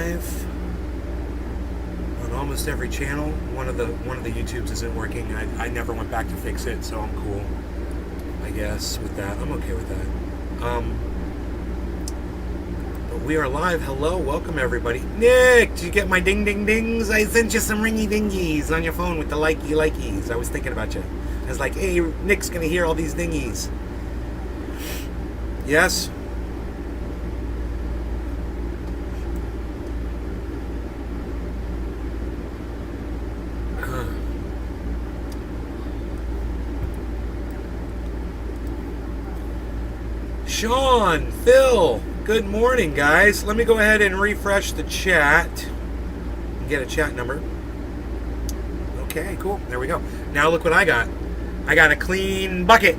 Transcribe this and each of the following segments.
live on almost every channel. One of the YouTubes isn't working. I never went back to fix it, so I'm cool, I guess, with that. I'm okay with that. But we are live. Hello, welcome everybody. Nick, did you get my ding ding dings? I sent you some ringy dingies on your phone with the likies. I was thinking about you. I was like, hey, Nick's gonna hear all these dingies. Yes. Sean, Phil, good morning, guys. Let me go ahead and refresh the chat and get a chat number. Okay, cool. There we go. Now look what I got. I got a clean bucket.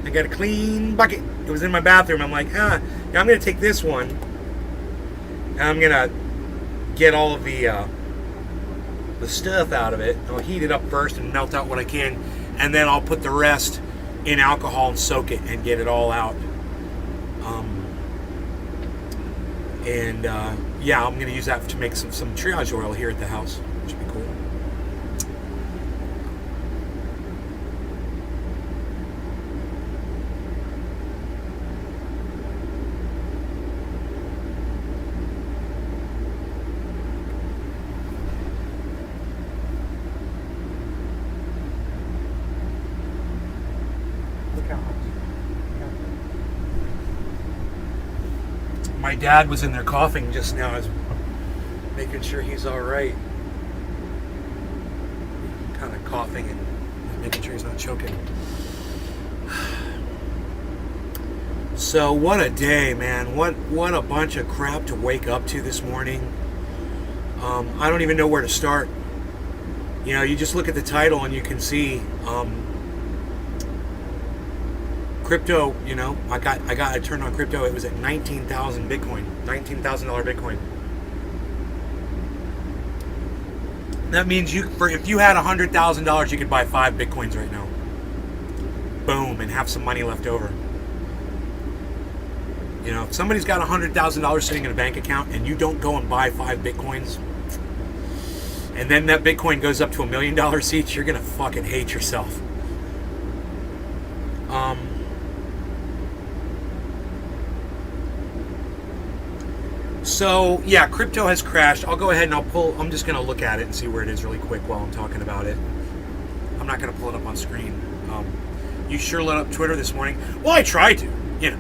It was in my bathroom. I'm like, I'm going to take this one and I'm going to get all of the stuff out of it. I'll heat it up first and melt out what I can, and then I'll put the rest in alcohol and soak it and get it all out. Yeah, I'm going to use that to make some triage oil here at the house, which would be cool. My dad was in there coughing just now. I was making sure he's all right. Kind of coughing and making sure he's not choking. So what a day, man. What a bunch of crap to wake up to this morning. I don't even know where to start. You know, you just look at the title and you can see crypto, you know, I turned on crypto. It was at 19,000 Bitcoin, $19,000 Bitcoin. That means if you had $100,000, you could buy 5 Bitcoins right now. Boom, and have some money left over. You know, if somebody's got $100,000 sitting in a bank account and you don't go and buy 5 Bitcoins, and then that Bitcoin goes up to $1 million each, you're gonna fucking hate yourself. So, yeah, crypto has crashed. I'll go ahead and I'm just going to look at it and see where it is really quick while I'm talking about it. I'm not going to pull it up on screen. You sure lit up Twitter this morning. Well, I tried to, you know.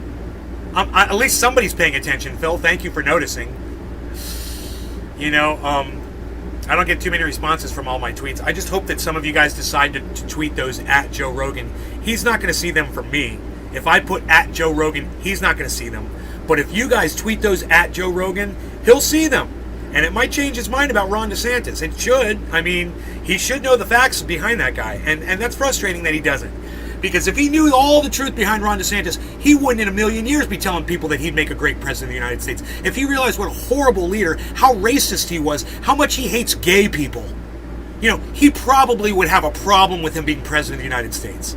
At least somebody's paying attention, Phil. Thank you for noticing. You know, I don't get too many responses from all my tweets. I just hope that some of you guys decide to tweet those at Joe Rogan. He's not going to see them from me. If I put at Joe Rogan, he's not going to see them. But if you guys tweet those at Joe Rogan, he'll see them. And it might change his mind about Ron DeSantis. It should. I mean, he should know the facts behind that guy. And that's frustrating that he doesn't. Because if he knew all the truth behind Ron DeSantis, he wouldn't in a million years be telling people that he'd make a great president of the United States. If he realized what a horrible leader, how racist he was, how much he hates gay people, you know, he probably would have a problem with him being president of the United States.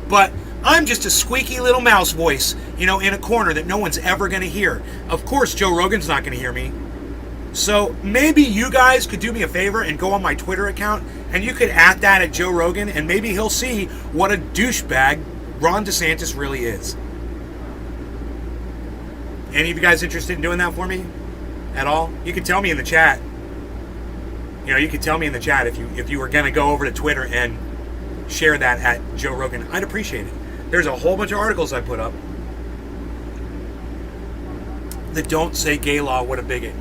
But I'm just a squeaky little mouse voice, you know, in a corner that no one's ever going to hear. Of course, Joe Rogan's not going to hear me. So maybe you guys could do me a favor and go on my Twitter account and you could at that at Joe Rogan and maybe he'll see what a douchebag Ron DeSantis really is. Any of you guys interested in doing that for me at all? You can tell me in the chat. You know, you could tell me in the chat if you were going to go over to Twitter and share that at Joe Rogan. I'd appreciate it. There's a whole bunch of articles I put up that don't say gay law, what a bigot.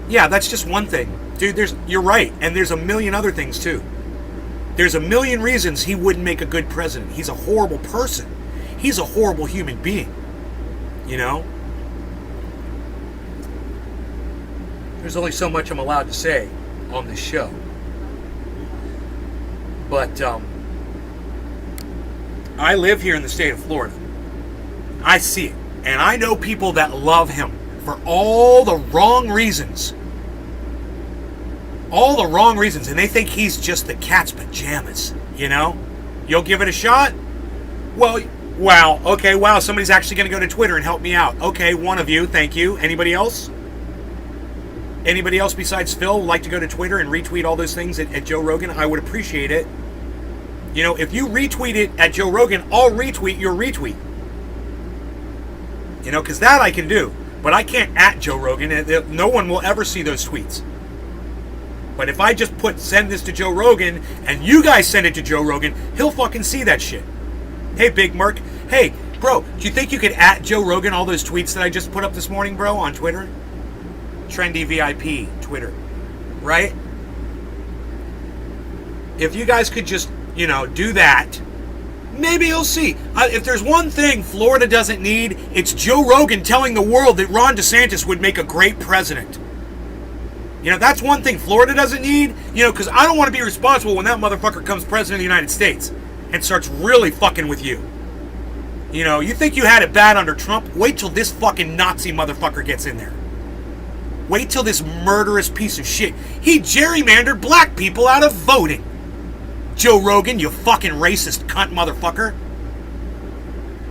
Yeah, that's just one thing. Dude, you're right. And there's a million other things too. There's a million reasons he wouldn't make a good president. He's a horrible person. He's a horrible human being. You know? There's only so much I'm allowed to say on this show. But, I live here in the state of Florida. I see it. And I know people that love him for all the wrong reasons. All the wrong reasons. And they think he's just the cat's pajamas. You know? You'll give it a shot? Well, wow. Okay, wow. Somebody's actually going to go to Twitter and help me out. Okay, one of you. Thank you. Anybody else? anybody else besides Phil would like to go to Twitter and retweet all those things at Joe Rogan, I would appreciate it. You know, if you retweet it at Joe Rogan, I'll retweet your retweet. You know, because that I can do. But I can't at Joe Rogan. And no one will ever see those tweets. But if I just send this to Joe Rogan, and you guys send it to Joe Rogan, he'll fucking see that shit. Hey, Big Merc. Hey, bro, do you think you could at Joe Rogan all those tweets that I just put up this morning, bro, on Twitter? Trendy VIP, Twitter. Right? If you guys could just, you know, do that, maybe you'll see. If there's one thing Florida doesn't need, it's Joe Rogan telling the world that Ron DeSantis would make a great president. You know, that's one thing Florida doesn't need, you know, because I don't want to be responsible when that motherfucker comes president of the United States and starts really fucking with you. You know, you think you had it bad under Trump? Wait till this fucking Nazi motherfucker gets in there. Wait till this murderous piece of shit. He gerrymandered black people out of voting. Joe Rogan, you fucking racist cunt motherfucker.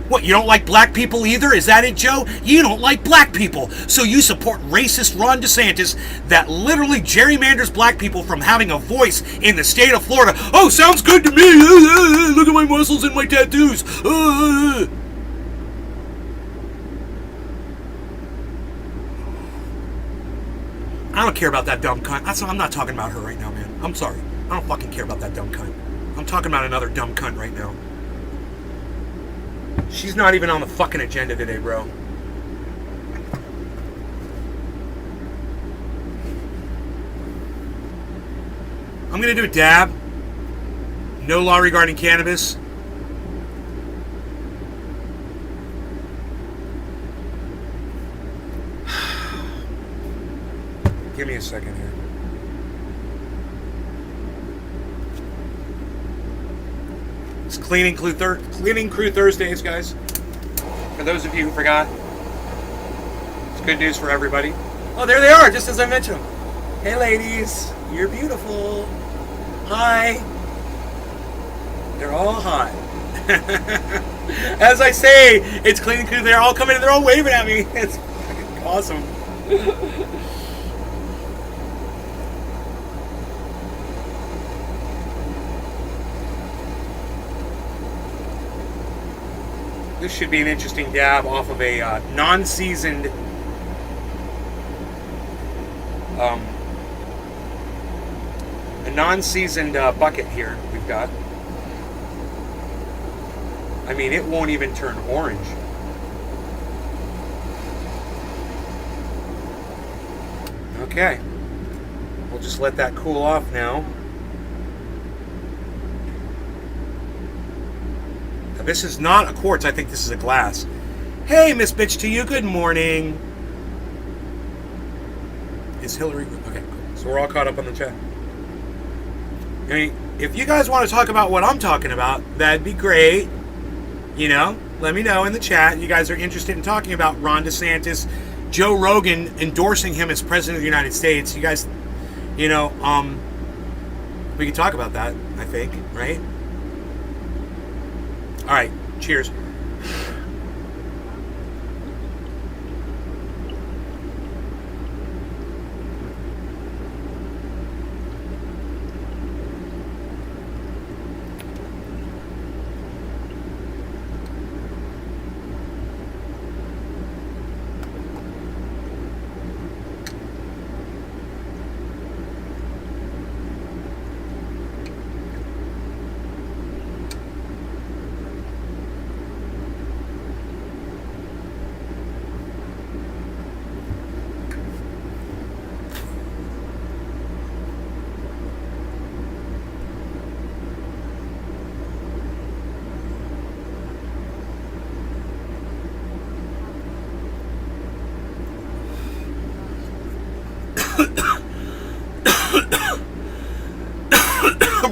What, you don't like black people either? Is that it, Joe? You don't like black people, so you support racist Ron DeSantis that literally gerrymanders black people from having a voice in the state of Florida. Oh, sounds good to me. Look at my muscles and my tattoos. I don't care about that dumb cunt. I'm not talking about her right now, man. I'm sorry. I don't fucking care about that dumb cunt. I'm talking about another dumb cunt right now. She's not even on the fucking agenda today, bro. I'm gonna do a dab. No law regarding cannabis. Give me a second here. It's Cleaning Crew Thursdays, guys. For those of you who forgot, it's good news for everybody. Oh, there they are, just as I mentioned them. Hey, ladies, you're beautiful. Hi. They're all hot. As I say, it's Cleaning Crew. They're all coming and they're all waving at me. It's fucking awesome. This should be an interesting dab off of a non-seasoned bucket here we've got. I mean, it won't even turn orange. Okay. We'll just let that cool off now. This is not a quartz. I think this is a glass. Hey, Miss Bitch to you. Good morning. Is Hillary... Okay, cool. So we're all caught up on the chat. I mean, if you guys want to talk about what I'm talking about, that'd be great. You know, let me know in the chat. You guys are interested in talking about Ron DeSantis, Joe Rogan endorsing him as president of the United States. You guys, you know, we can talk about that, I think, right? All right, cheers.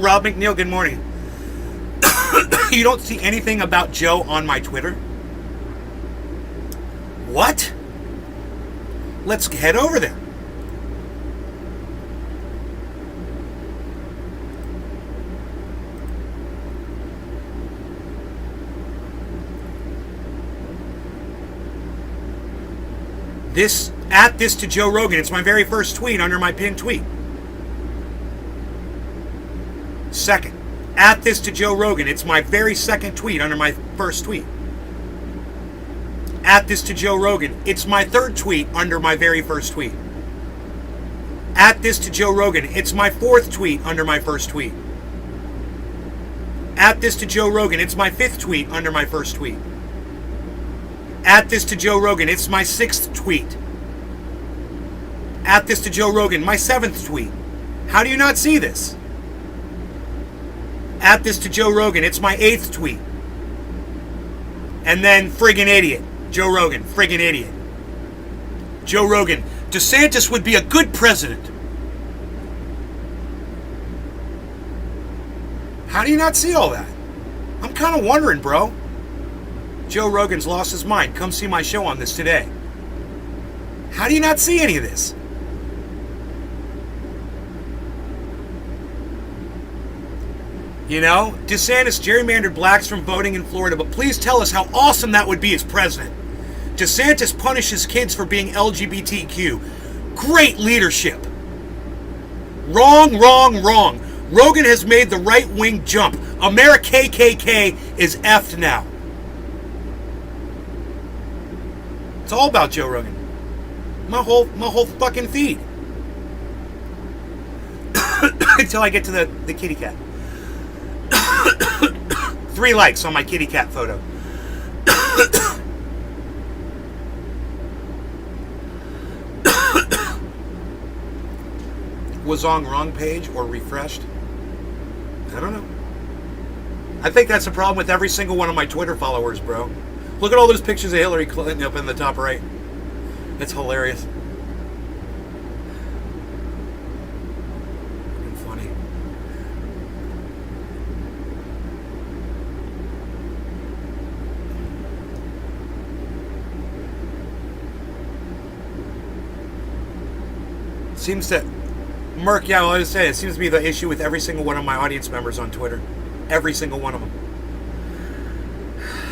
Rob McNeil, good morning. You don't see anything about Joe on my Twitter? What? Let's head over there. This At this to Joe Rogan. It's my very first tweet under my pinned tweet. Second. At this to Joe Rogan. It's my very second tweet under my first tweet. At this to Joe Rogan. It's my third tweet under my very first tweet. At this to Joe Rogan. It's my fourth tweet under my first tweet. At this to Joe Rogan. It's my fifth tweet under my first tweet. At this to Joe Rogan. It's my sixth tweet. At this to Joe Rogan. My seventh tweet. How do you not see this? At this to Joe Rogan. It's my eighth tweet. And then friggin' idiot. Joe Rogan. Friggin' idiot. Joe Rogan. DeSantis would be a good president. How do you not see all that? I'm kind of wondering, bro. Joe Rogan's lost his mind. Come see my show on this today. How do you not see any of this? You know, DeSantis gerrymandered blacks from voting in Florida, but please tell us how awesome that would be as president. DeSantis punishes kids for being LGBTQ. Great leadership. Wrong, wrong, wrong. Rogan has made the right-wing jump. America KKK is effed now. It's all about Joe Rogan. My whole fucking feed. Until I get to the kitty cat. 3 likes on my kitty cat photo. Was on wrong page or refreshed? I don't know. I think that's the problem with every single one of my Twitter followers, bro. Look at all those pictures of Hillary Clinton up in the top right. It's hilarious. And funny. Seems that Merc, yeah, well, I was saying, it seems to be the issue with every single one of my audience members on Twitter. Every single one of them.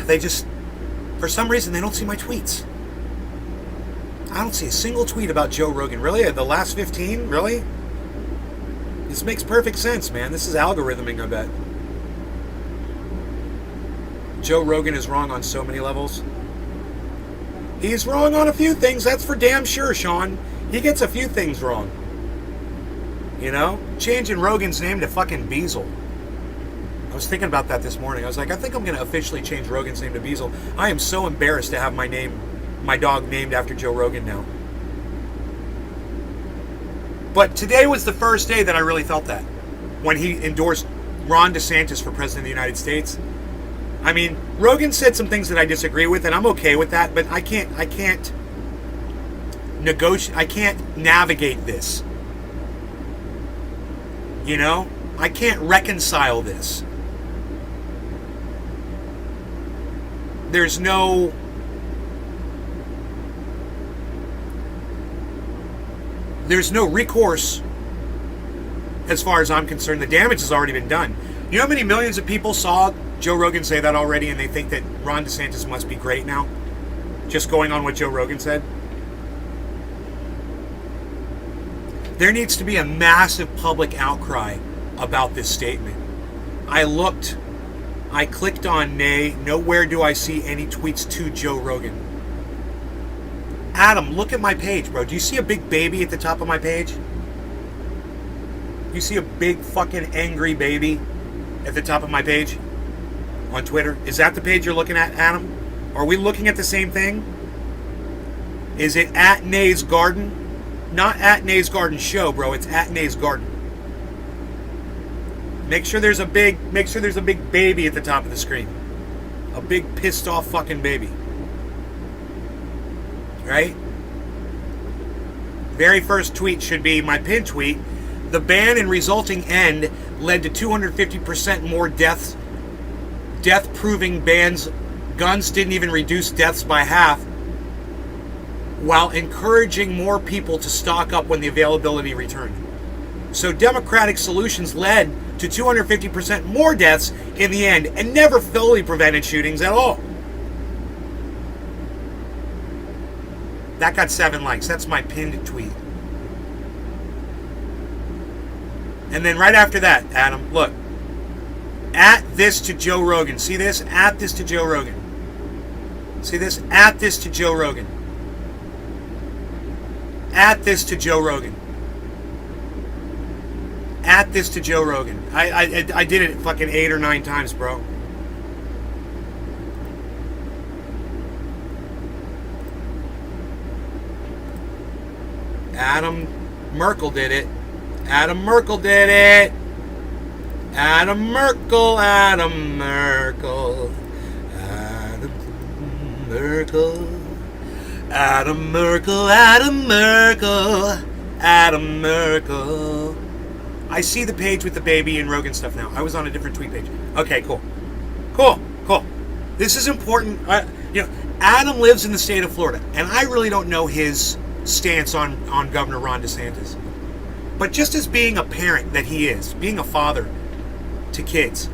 They just, for some reason, they don't see my tweets. I don't see a single tweet about Joe Rogan. Really? The last 15? Really? This makes perfect sense, man. This is algorithming, I bet. Joe Rogan is wrong on so many levels. He's wrong on a few things, that's for damn sure, Sean. He gets a few things wrong. You know? Changing Rogan's name to fucking Beazle. I was thinking about that this morning. I was like, I think I'm going to officially change Rogan's name to Beazle. I am so embarrassed to have my dog named after Joe Rogan now. But today was the first day that I really felt that. When he endorsed Ron DeSantis for president of the United States. I mean, Rogan said some things that I disagree with, and I'm okay with that, but I can't negotiate, I can't navigate this. You know? I can't reconcile this. There's no recourse as far as I'm concerned. The damage has already been done. You know how many millions of people saw Joe Rogan say that already and they think that Ron DeSantis must be great now? Just going on what Joe Rogan said? There needs to be a massive public outcry about this statement. I clicked on nay. Nowhere do I see any tweets to Joe Rogan. Adam, look at my page, bro. Do you see a big baby at the top of my page? You see a big fucking angry baby at the top of my page on Twitter? Is that the page you're looking at, Adam? Are we looking at the same thing? Is it at Nay's Garden? Not at Nay's Garden Show, bro. It's at Nay's Garden. Make sure there's a big baby at the top of the screen. A big pissed off fucking baby. Right? Very first tweet should be my pinned tweet. The ban and resulting end led to 250% more deaths. Death-proving bans. Guns didn't even reduce deaths by half, while encouraging more people to stock up when the availability returned. So democratic solutions led to 250% more deaths in the end and never fully prevented shootings at all. That got 7 likes. That's my pinned tweet. And then right after that, Adam, look. At this to Joe Rogan. See this? At this to Joe Rogan. See this? At this to Joe Rogan. At this to Joe Rogan. At this to Joe Rogan. I did it fucking 8 or 9 times, bro. Adam Merkel did it. Adam Merkel did it. Adam Merkel, Adam Merkel. Adam Merkel. Adam Merkel, Adam Merkel. Adam Merkel. I see the page with the baby and Rogan stuff now. I was on a different tweet page. Okay, cool. Cool. This is important. Adam lives in the state of Florida, and I really don't know his stance on Governor Ron DeSantis. But just as being a parent that he is, being a father to kids,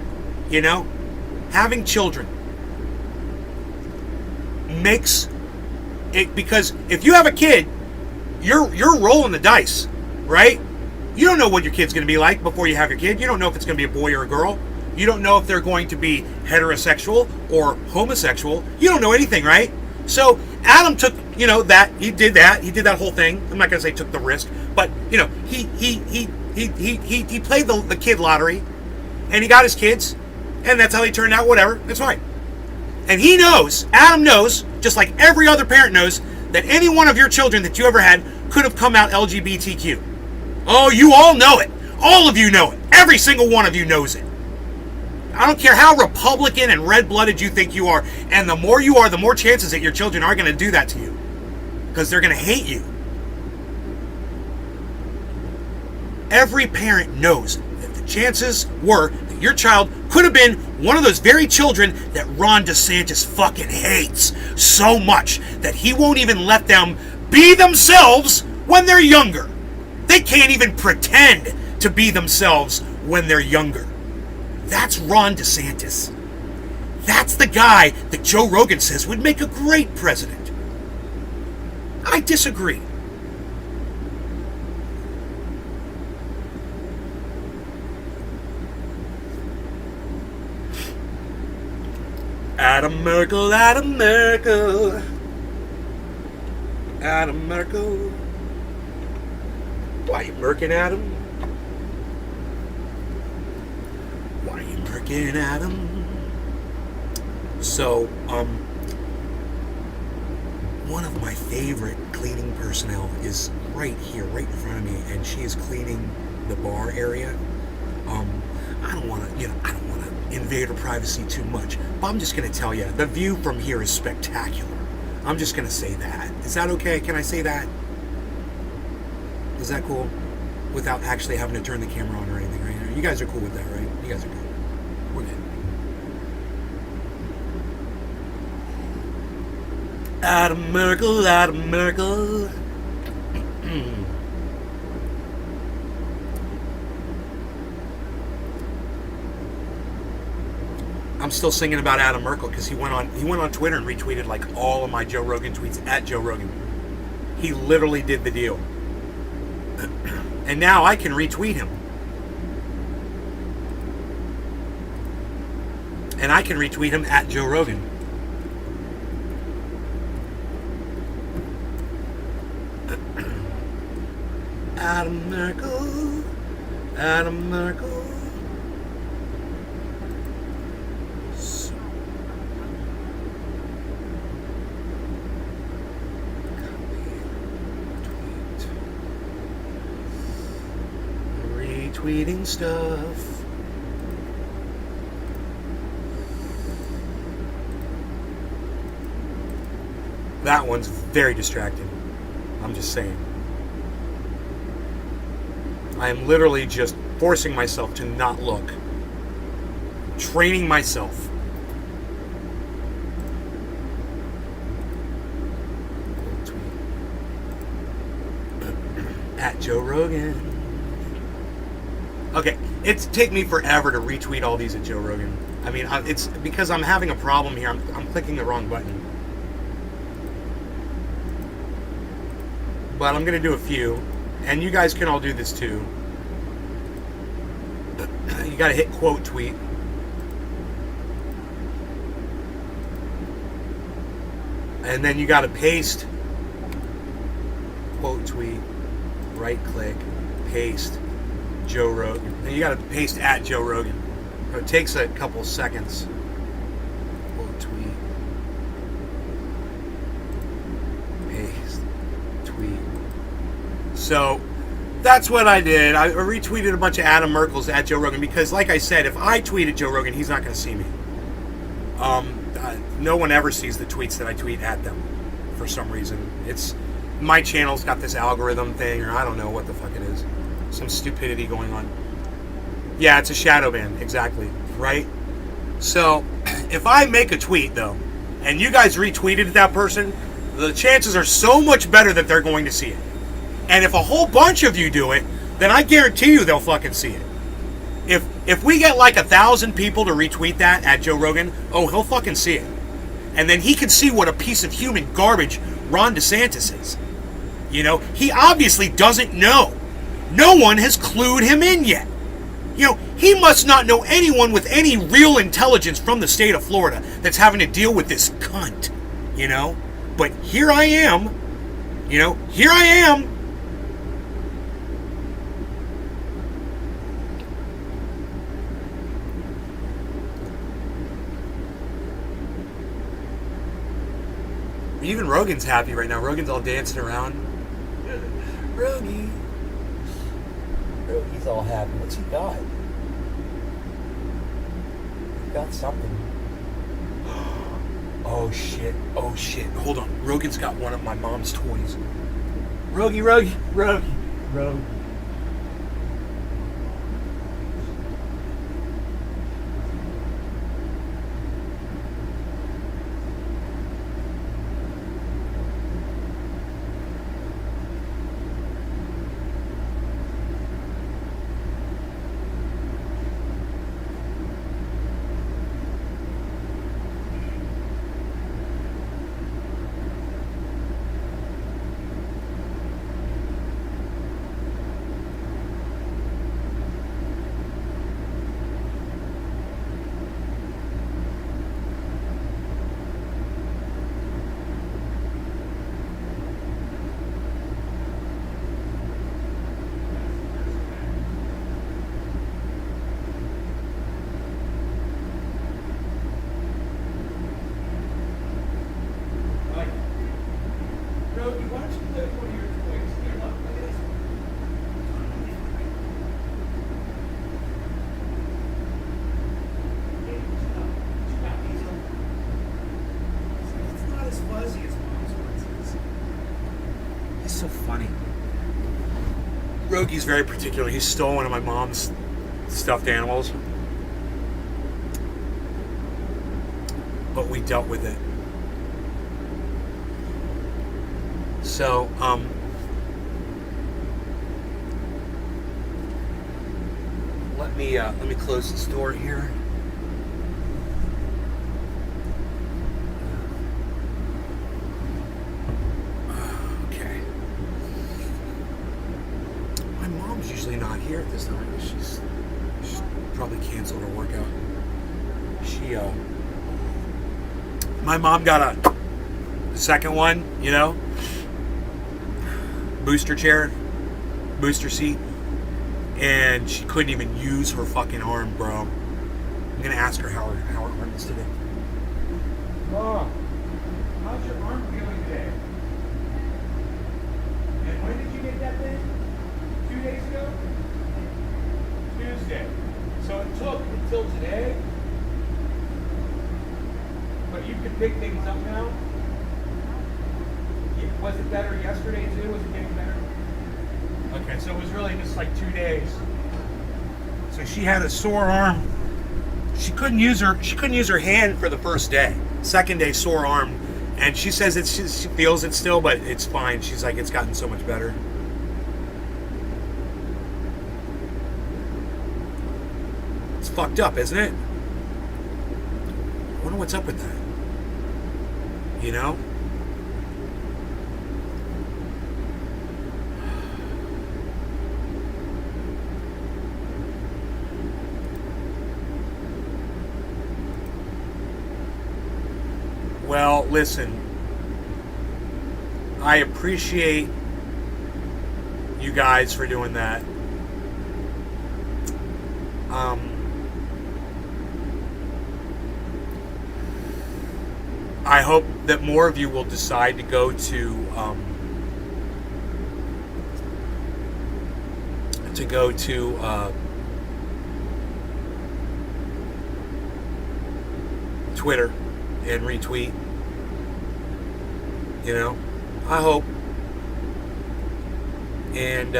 having children makes it, because if you have a kid, you're rolling the dice, right? You don't know what your kid's going to be like before you have your kid. You don't know if it's going to be a boy or a girl. You don't know if they're going to be heterosexual or homosexual. You don't know anything, right? So Adam took, that. He did that whole thing. I'm not going to say took the risk, but he played the kid lottery, and he got his kids, and that's how he turned out. Whatever, that's fine. And he knows, Adam knows, just like every other parent knows, that any one of your children that you ever had could have come out LGBTQ. Oh, you all know it. All of you know it. Every single one of you knows it. I don't care how Republican and red-blooded you think you are, and the more you are, the more chances that your children are going to do that to you. Because they're going to hate you. Every parent knows that the chances were that your child could have been one of those very children that Ron DeSantis fucking hates so much that he won't even let them be themselves when they're younger. They can't even pretend to be themselves when they're younger. That's Ron DeSantis. That's the guy that Joe Rogan says would make a great president. I disagree. Adam Merkel, Adam Merkel. Adam Merkel. Why are you murking Adam? Why are you murking Adam? So, one of my favorite cleaning personnel is right here, right in front of me, and she is cleaning the bar area. I don't want to invade her privacy too much, but I'm just going to tell you, the view from here is spectacular. I'm just going to say that. Is that okay? Can I say that? Is that cool? Without actually having to turn the camera on or anything, right? You guys are cool with that, right? You guys are good. We're good. Adam Merkel, Adam Merkel. I'm still singing about Adam Merkel because he went on Twitter and retweeted like all of my Joe Rogan tweets at Joe Rogan. He literally did the deal. And now I can retweet him. And I can retweet him at Joe Rogan. Adam Merkel. Adam Merkel. Retweeting stuff. That one's very distracting. I'm just saying. I am literally just forcing myself to not look. Training myself. At Joe Rogan. Okay, it's take me forever to retweet all these at Joe Rogan. I mean, it's because I'm having a problem here. I'm clicking the wrong button. but I'm going to do a few. And you guys can all do this too. You got to hit quote tweet. And then you got to paste quote tweet, right click, paste Joe Rogan. And you got to paste at Joe Rogan. It takes a couple seconds. Quote tweet, paste, tweet. So that's what I did. I retweeted a bunch of Adam Merkel's at Joe Rogan because, like I said, if I tweet at Joe Rogan, he's not going to see me. No one ever sees the tweets that I tweet at them for some reason. It's my channel's got this algorithm thing, or I don't know what the fuck it is. Some stupidity going on. Yeah, it's a shadow ban, exactly, right? So, if I make a tweet, though, and you guys retweeted that person, the chances are so much better that they're going to see it. And if a whole bunch of you do it, then I guarantee you they'll fucking see it. If we get like 1,000 people to retweet that at Joe Rogan, oh, he'll fucking see it. And then he can see what a piece of human garbage Ron DeSantis is. You know, he obviously doesn't know. No one has clued him in yet. You know, he must not know anyone with any real intelligence from the state of Florida that's having to deal with this cunt, you know? But here I am, you know, here I am. Even Rogan's happy right now. Rogan's all dancing around. Rogi's all happy. What's he got? He got something. Oh shit. Oh shit. Hold on. Rogan's got one of my mom's toys. Rogi. So funny. Rogi's very particular. He stole one of my mom's stuffed animals. But we dealt with it. So, let me close this door here. Usually not here at this time. She's probably canceled her workout. My mom got a second one, you know, booster chair, booster seat, and she couldn't even use her fucking arm, bro. I'm gonna ask her how her arm is today. Mom, how's your arm feeling today? And when did you get that thing? 2 days ago? Tuesday. So it took until today. But you can pick things up now. Was it better yesterday too? Was it getting better? Okay, so it was really just like 2 days. So she had a sore arm. She couldn't use her hand for the first day. Second day, sore arm. And she says she feels it still, but it's fine. She's like, it's gotten so much better. It's fucked up, isn't it? I wonder what's up with that. You know? Well, listen, I appreciate you guys for doing that. I hope that more of you will decide to go to Twitter and retweet. You know, I hope. And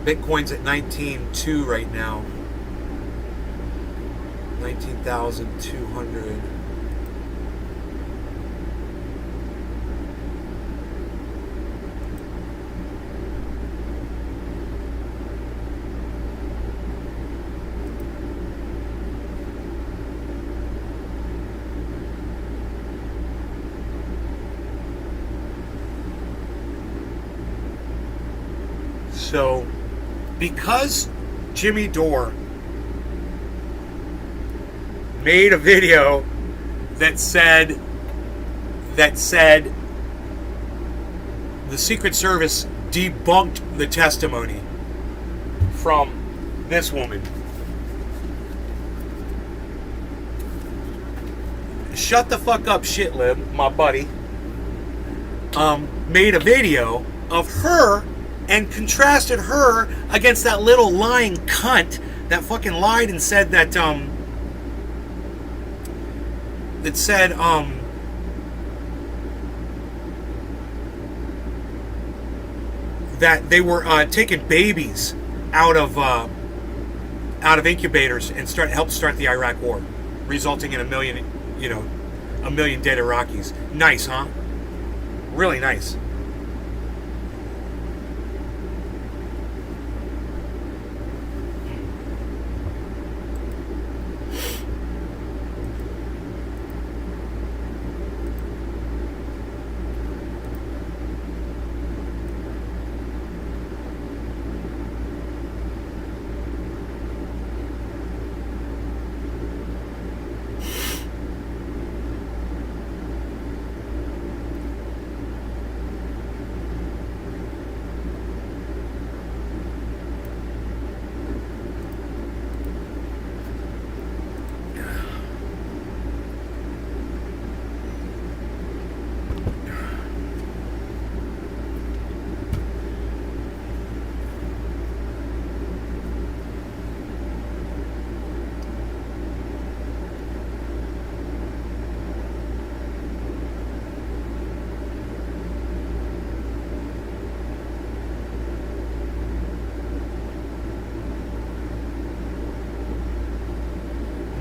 Bitcoin's at 19.2 right now. 19,200. So, because Jimmy Dore made a video that said the Secret Service debunked the testimony from this woman. Shut the fuck up, shitlib, my buddy. Made a video of her and contrasted her against that little lying cunt that fucking lied and said that that they were taking babies out of incubators and helped start the Iraq War, resulting in a million dead Iraqis. Nice, huh? Really nice.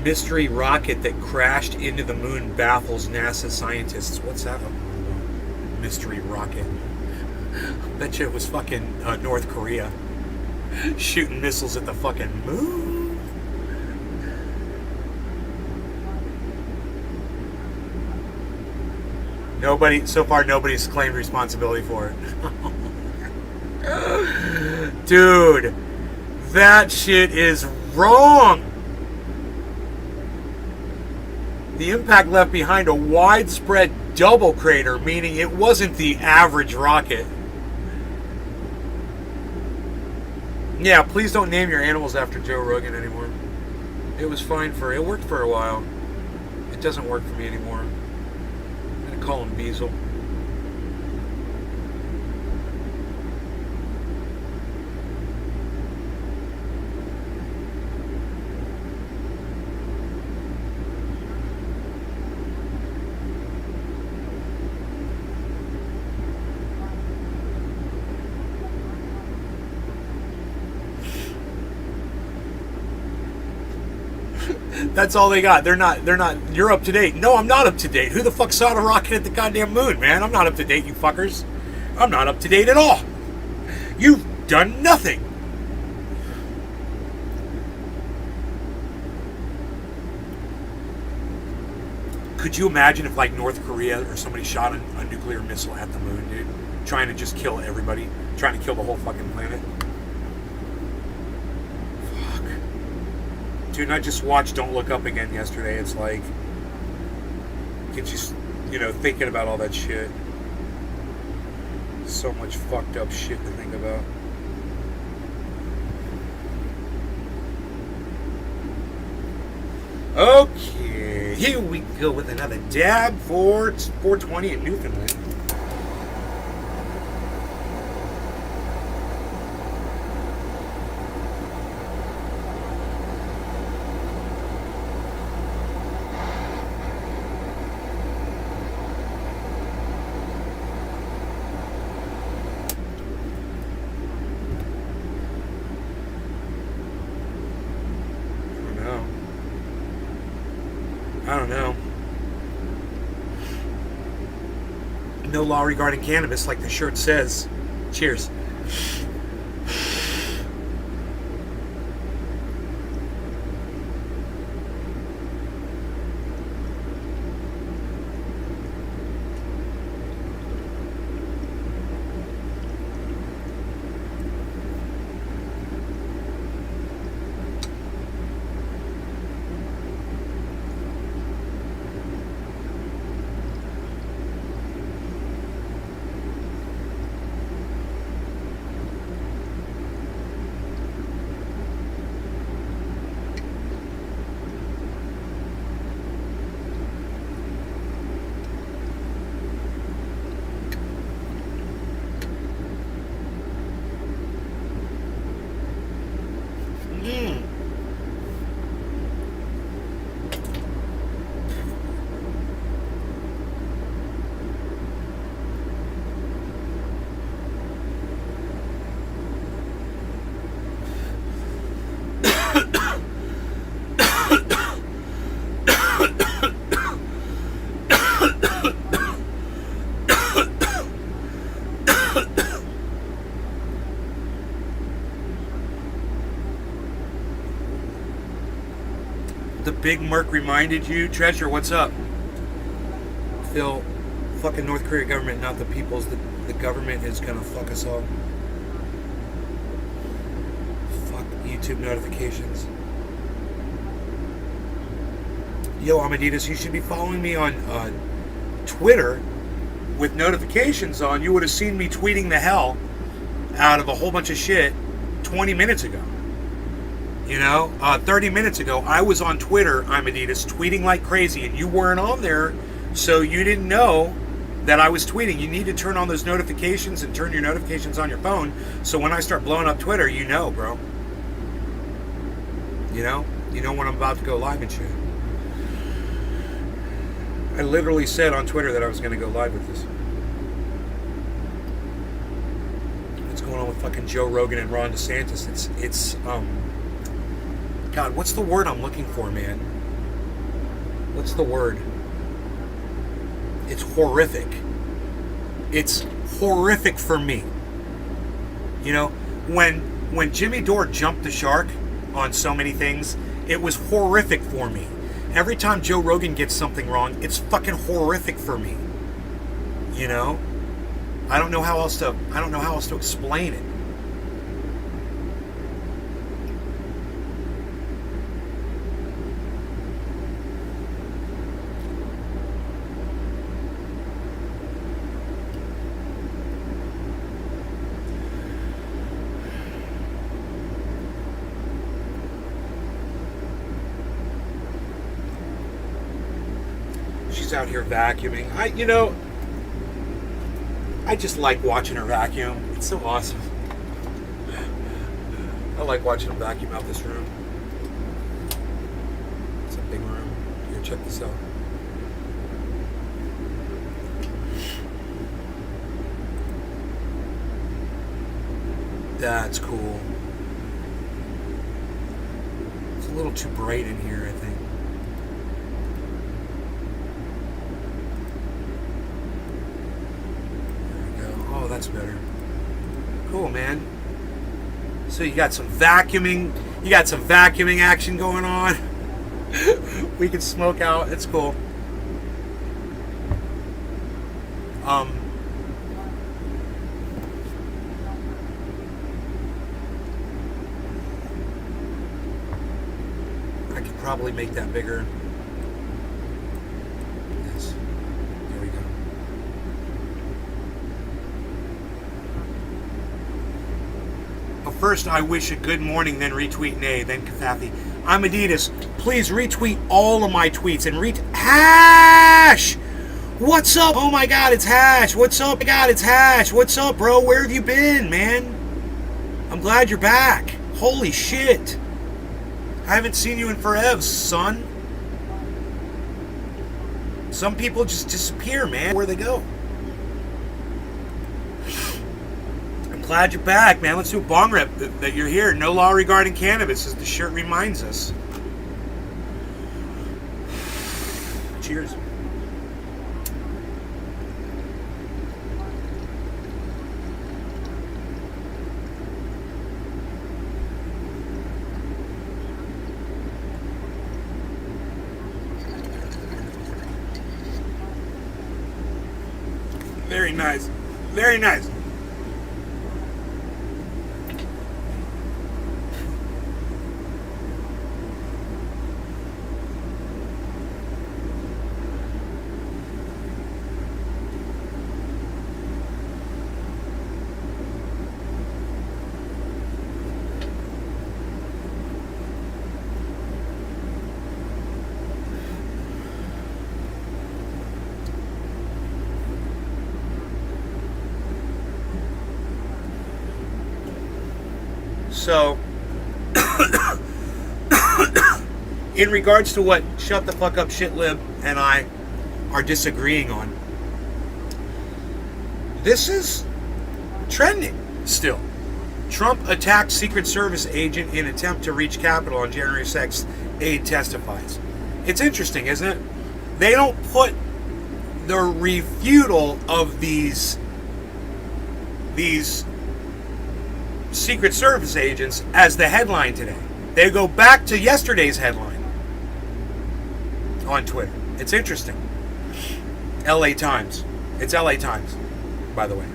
Mystery rocket that crashed into the moon baffles NASA scientists. What's that about? Mystery rocket. Bet you it was fucking North Korea shooting missiles at the fucking moon. Nobody's claimed responsibility for it. Dude, that shit is wrong. The impact left behind a widespread double crater, meaning it wasn't the average rocket. Yeah, please don't name your animals after Joe Rogan anymore. It was fine it worked for a while. It doesn't work for me anymore. I'm gonna call him Beazle. That's all they got. They're not, you're up to date. No, I'm not up to date. Who the fuck saw a rocket at the goddamn moon, man? I'm not up to date, you fuckers. I'm not up to date at all. You've done nothing. Could you imagine if, like, North Korea or somebody shot a nuclear missile at the moon, dude? Trying to just kill everybody. Trying to kill the whole fucking planet. Dude, I just watched Don't Look Up again yesterday. It's like, Get you, thinking about all that shit. So much fucked up shit to think about. Okay, here we go with another dab for 420 in Newfoundland. I don't know. No law regarding cannabis, like the shirt says. Cheers. The Big Merc reminded you. Treasure, what's up? Phil, fucking North Korea government, not the people's. The government is gonna fuck us all. Fuck YouTube notifications. Yo, Amaditas, you should be following me on Twitter with notifications on. You would have seen me tweeting the hell out of a whole bunch of shit 20 minutes ago. 30 minutes ago, I was on Twitter, I'm Adidas, tweeting like crazy, and you weren't on there, so you didn't know that I was tweeting. You need to turn on those notifications and turn your notifications on your phone, so when I start blowing up Twitter, you know, bro. You know when I'm about to go live and shit. I literally said on Twitter that I was going to go live with this. What's going on with fucking Joe Rogan and Ron DeSantis? It's God, what's the word I'm looking for, man? What's the word? It's horrific. It's horrific for me. When Jimmy Dore jumped the shark on so many things, it was horrific for me. Every time Joe Rogan gets something wrong, it's fucking horrific for me. I don't know how else to explain it. Out here vacuuming. I just like watching her vacuum. It's so awesome. I like watching them vacuum out this room. It's a big room. Here, check this out. That's cool. It's a little too bright in here, I think. That's better. Cool, man. So you got some vacuuming action going on. We can smoke out. It's cool. I could probably make that bigger. Yes. First, I wish a good morning, then retweet Nay, then Kathy. I'm Adidas. Please retweet all of my tweets and Hash! What's up? Oh my god, it's Hash. What's up? Oh my god, it's Hash. What's up, bro? Where have you been, man? I'm glad you're back. Holy shit. I haven't seen you in forever, son. Some people just disappear, man. Where they go? I'm glad you're back, man. Let's do a bong rip that you're here. No law regarding cannabis, as the shirt reminds us. Cheers. Very nice. Very nice. So, in regards to what Shut the Fuck Up Shitlib and I are disagreeing on, this is trending still. Trump attacked Secret Service agent in attempt to reach Capitol on January 6th, aide testifies. It's interesting, isn't it? They don't put the refutal of these Secret Service agents as the headline today. They go back to yesterday's headline on Twitter. It's interesting. LA Times. It's LA Times, by the way.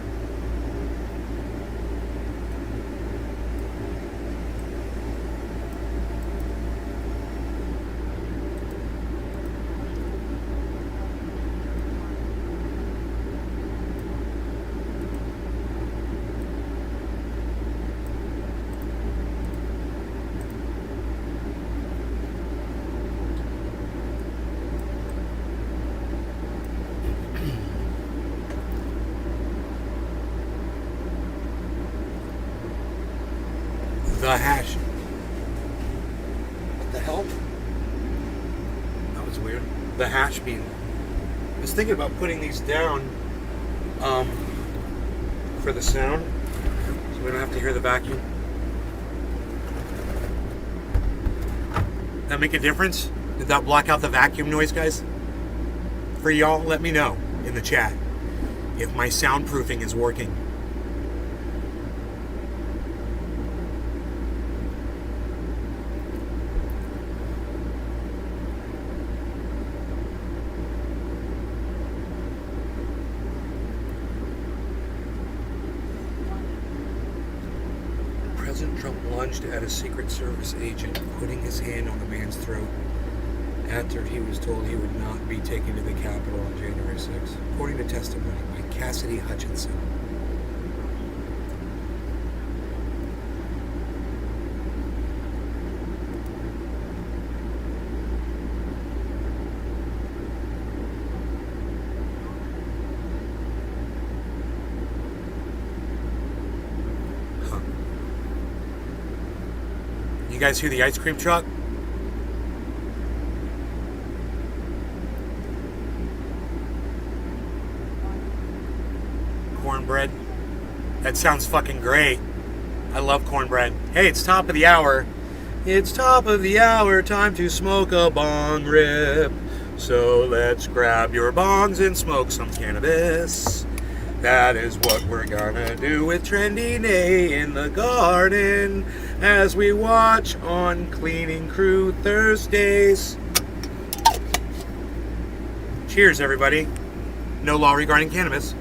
The hash. What the hell? That was weird. The hash bean. I was thinking about putting these down for the sound, so we don't have to hear the vacuum. That make a difference? Did that block out the vacuum noise, guys? For y'all, let me know in the chat if my soundproofing is working. President Trump lunged at a Secret Service agent, putting his hand on the man's throat after he was told he would not be taken to the Capitol on January 6th, according to testimony by Cassidy Hutchinson. You guys hear the ice cream truck? Cornbread. That sounds fucking great. I love cornbread. Hey, it's top of the hour. It's top of the hour, time to smoke a bong rip. So let's grab your bongs and smoke some cannabis. That is what we're gonna do with Trendy Nay in the garden as we watch on Cleaning Crew Thursdays. Cheers, everybody. No law regarding cannabis.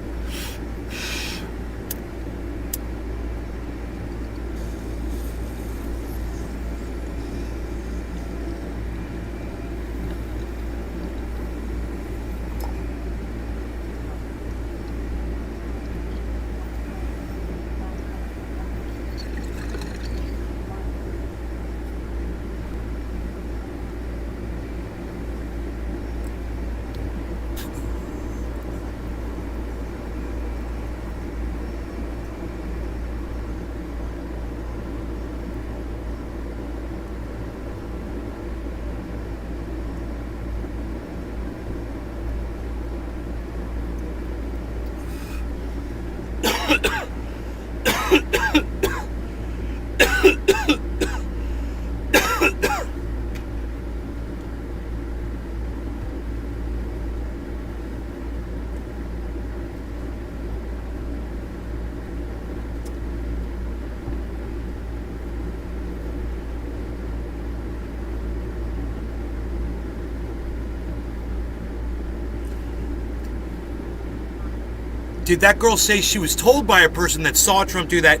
Did that girl say she was told by a person that saw Trump do that?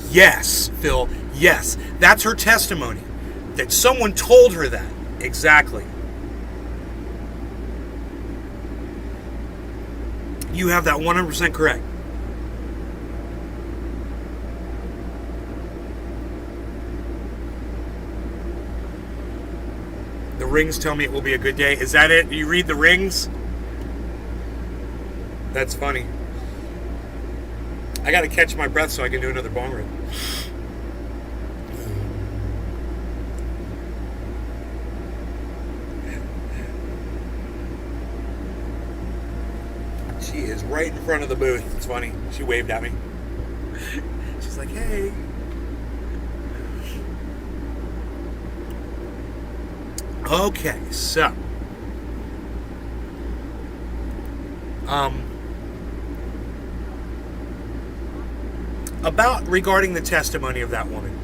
Yes, Phil. Yes. That's her testimony. That someone told her that. Exactly. You have that 100% correct. The rings tell me it will be a good day. Is that it? You read the rings? That's funny. I got to catch my breath so I can do another bong rip. She is right in front of the booth. It's funny. She waved at me. She's like, hey. Okay, so. About regarding the testimony of that woman.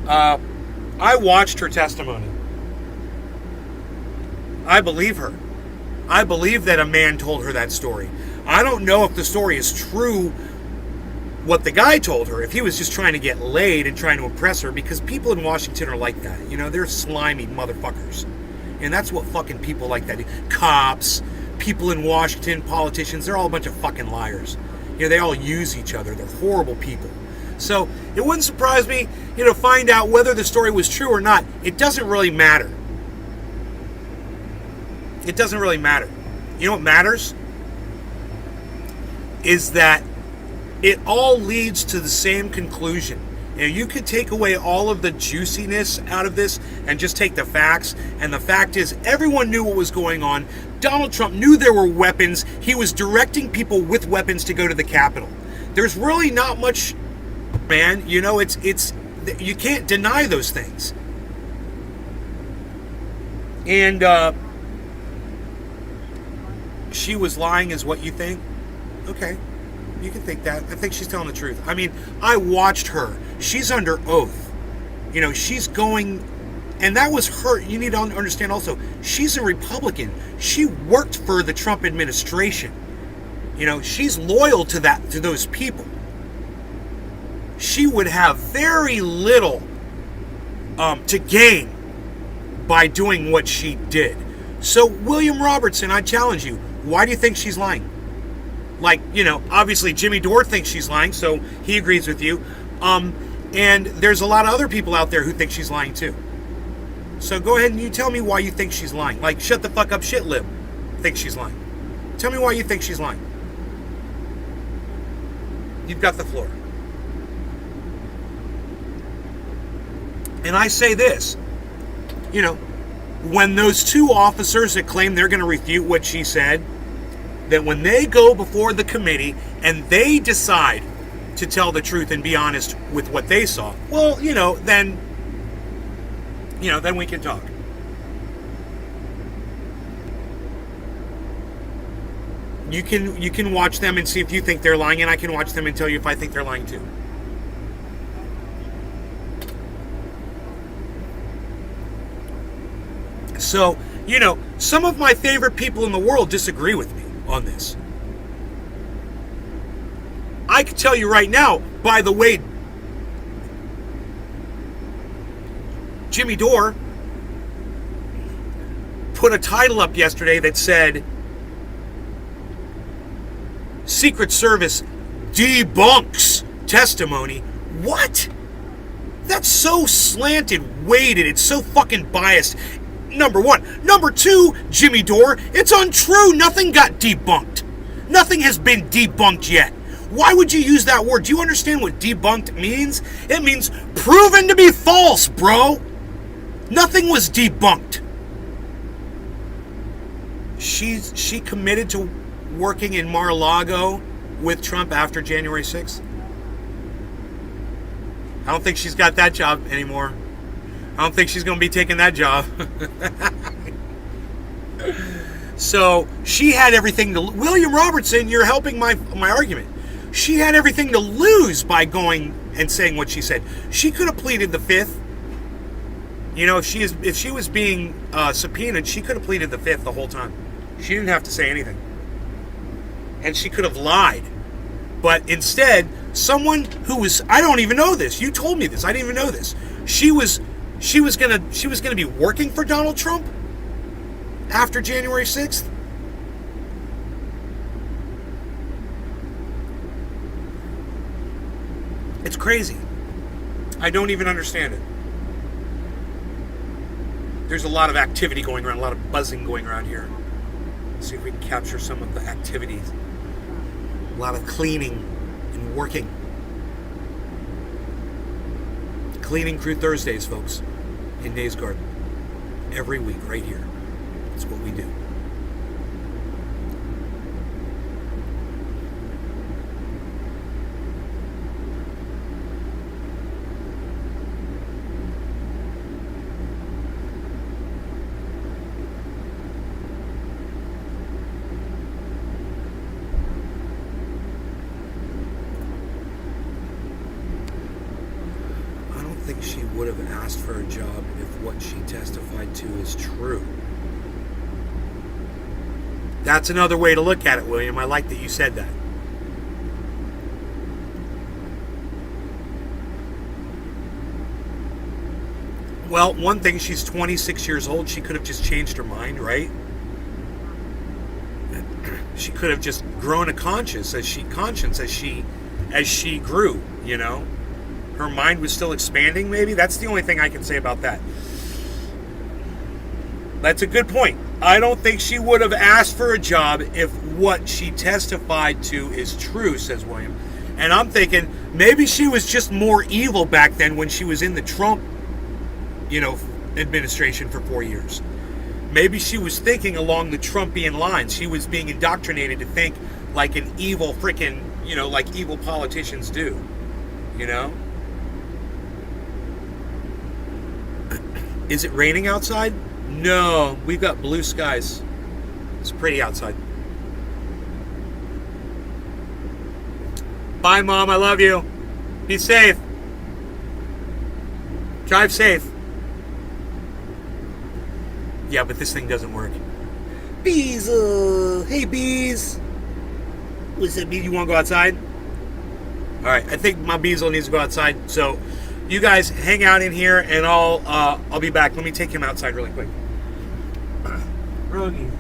I watched her testimony. I believe her. I believe that a man told her that story. I don't know if the story is true, what the guy told her, if he was just trying to get laid and trying to impress her, because people in Washington are like that. You know, they're slimy motherfuckers. And that's what fucking people like that do. Cops, people in Washington, politicians, they're all a bunch of fucking liars. You know, they all use each other. They're horrible people. So it wouldn't surprise me, to find out whether the story was true or not. It doesn't really matter. It doesn't really matter. You know what matters? Is that it all leads to the same conclusion. You could take away all of the juiciness out of this and just take the facts. And the fact is, everyone knew what was going on. Donald Trump knew there were weapons. He was directing people with weapons to go to the Capitol. There's really not much, man. It's you can't deny those things. And she was lying is what you think? Okay. You can think that. I think she's telling the truth. I mean, I watched her. She's under oath. She's going, and that was her. You need to understand also, she's a Republican. She worked for the Trump administration. She's loyal to those people. She would have very little to gain by doing what she did. So, William Robertson, I challenge you. Why do you think she's lying? Obviously Jimmy Dore thinks she's lying, so he agrees with you. And there's a lot of other people out there who think she's lying too. So go ahead and you tell me why you think she's lying. Shut the fuck up, shit lib. Think she's lying. Tell me why you think she's lying. You've got the floor. And I say this, when those two officers that claim they're going to refute what she said, that when they go before the committee and they decide to tell the truth and be honest with what they saw, well, then we can talk. You can watch them and see if you think they're lying, and I can watch them and tell you if I think they're lying too. So, some of my favorite people in the world disagree with me on this. I can tell you right now, by the way, Jimmy Dore put a title up yesterday that said, Secret Service debunks testimony. What? That's so slanted, weighted, it's so fucking biased. Number one. Number two, Jimmy Dore, it's untrue. Nothing got debunked. Nothing has been debunked yet. Why would you use that word? Do you understand what debunked means? It means proven to be false, bro. Nothing was debunked. She committed to working in Mar-a-Lago with Trump after January 6th. I don't think she's got that job anymore. I don't think she's going to be taking that job. So she had everything to... William Robertson, you're helping my argument. She had everything to lose by going and saying what she said. She could have pleaded the fifth. If she was being subpoenaed, she could have pleaded the fifth the whole time. She didn't have to say anything. and she could have lied. But instead, someone who was, I don't even know this. You told me this. I didn't even know this. She was gonna be working for Donald Trump after January 6th. It's crazy. I don't even understand it. There's a lot of activity going around, a lot of buzzing going around here. Let's see if we can capture some of the activities. A lot of cleaning and working. Cleaning Crew Thursdays, folks, in Days Garden. Every week, right here. That's what we do. She would have asked for a job if what she testified to is true. That's another way to look at it, William. I like that you said that. Well, one thing, she's 26 years old. She could have just changed her mind, right? She could have just grown a conscience as she grew, you know? Her mind was still expanding, maybe? That's the only thing I can say about that. That's a good point. I don't think she would have asked for a job if what she testified to is true, says William. And I'm thinking, maybe she was just more evil back then when she was in the Trump, administration for 4 years. Maybe she was thinking along the Trumpian lines. She was being indoctrinated to think like an evil freaking, like evil politicians do, Is it raining outside? No, we've got blue skies. It's pretty outside. Bye, Mom. I love you. Be safe. Drive safe. Yeah, but this thing doesn't work. Bees. Hey, Bees. What's that, Bees? You want to go outside? All right. I think my Bees needs to go outside. So you guys hang out in here, and I'll be back. Let me take him outside really quick. Rogan.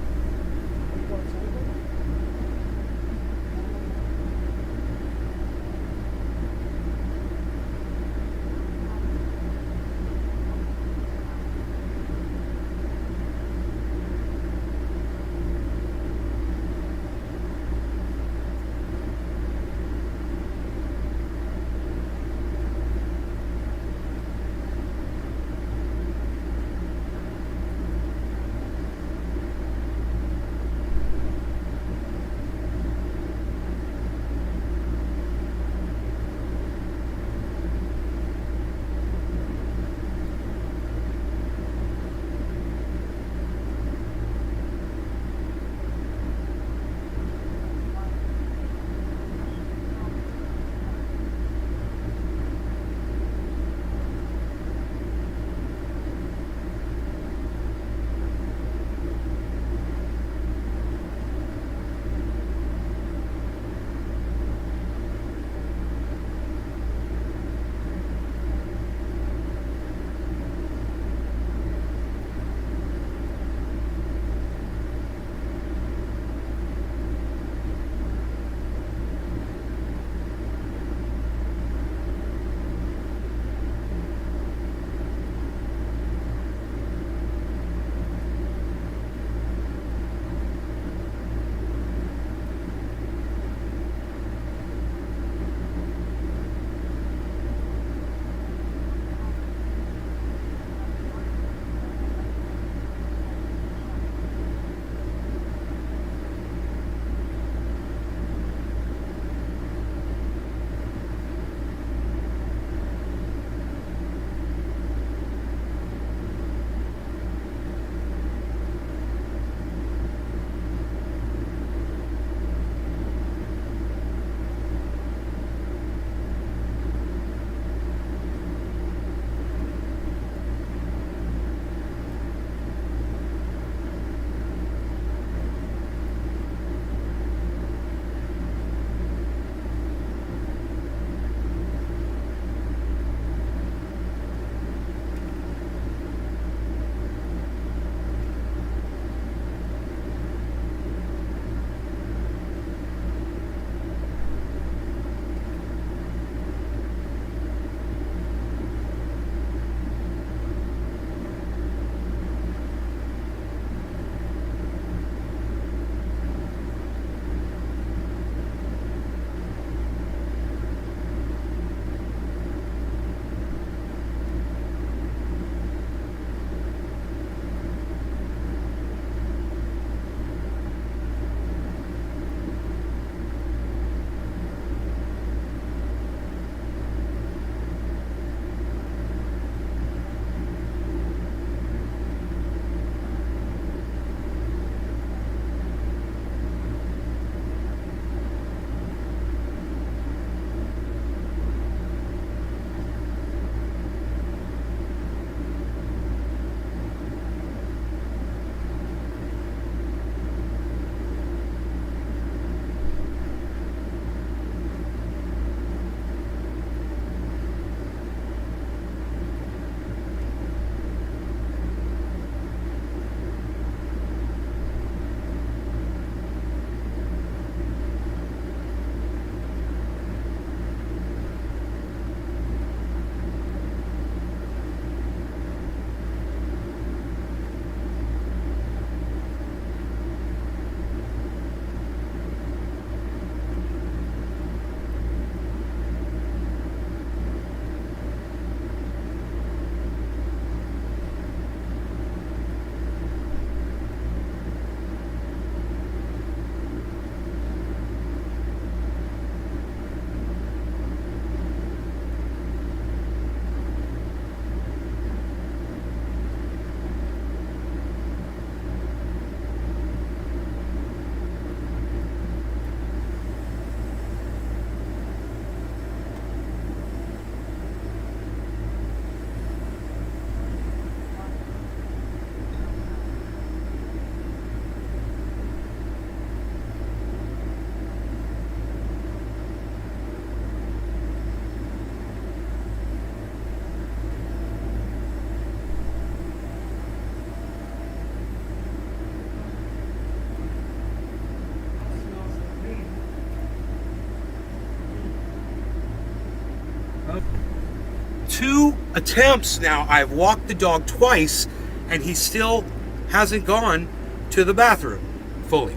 2 attempts now. I've walked the dog twice, and he still hasn't gone to the bathroom fully.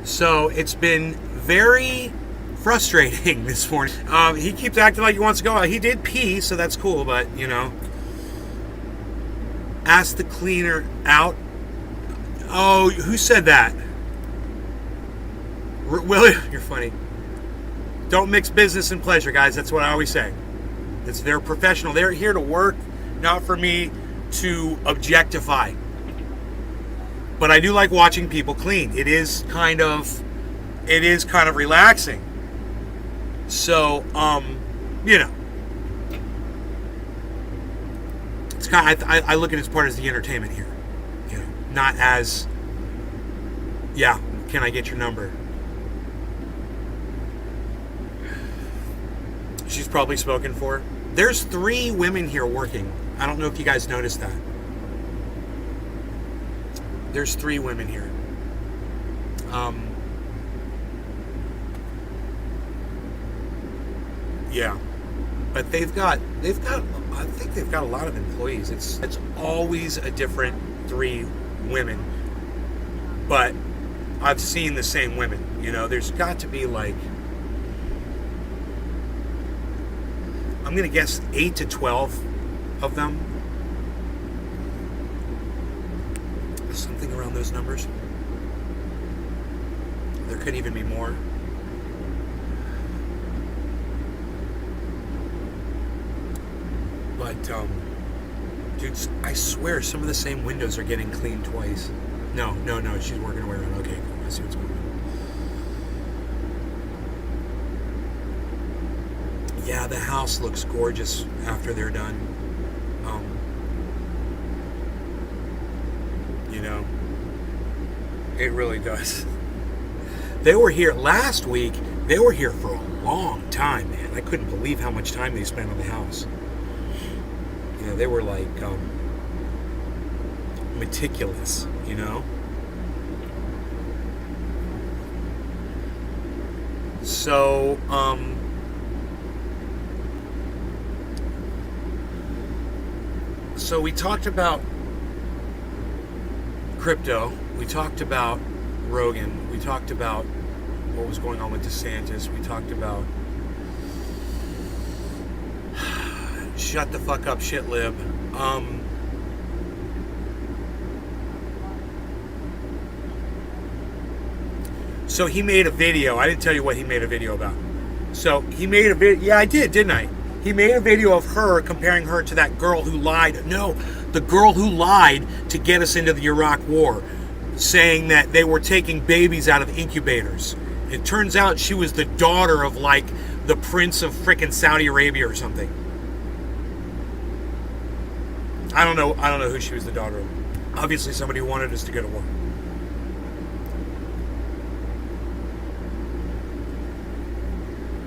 So it's been very frustrating this morning. He keeps acting like he wants to go out. He did pee, so that's cool, but, you know. Ask the cleaner out. Oh, who said that? Willie, you're funny. Don't mix business and pleasure, guys. That's what I always say. They're professional. They're here to work, not for me to objectify. But I do like watching people clean. It is kind of relaxing. So, you know, it's kind of, I look at it as part of the entertainment here, you know, not as, yeah, can I get your number? She's probably spoken for. There's 3 women here working. I don't know if you guys noticed that. There's 3 women here. Yeah, but they've got. I think they've got a lot of employees. It's always a different 3 women, but I've seen the same women. You know, there's got to be like, I'm gonna guess 8 to 12 of them. Something around those numbers. There could even be more. But, dudes, I swear some of the same windows are getting cleaned twice. No, she's working her way around. Okay, cool. I see what's going on. Yeah, the house looks gorgeous after they're done. You know, it really does. They were here last week. They were here for a long time, man. I couldn't believe how much time they spent on the house. You know, they were like meticulous, you know. So, so we talked about crypto. We talked about Rogan. We talked about what was going on with DeSantis. We talked about shut the fuck up, shit lib. So he made a video. I didn't tell you what he made a video about. So he made a video. Yeah, I did, didn't I? He made a video of her comparing her to that girl who lied. No, the girl who lied to get us into the Iraq War, saying that they were taking babies out of incubators. It turns out she was the daughter of like the prince of frickin' Saudi Arabia or something. I don't know who she was the daughter of. Obviously somebody who wanted us to go to war.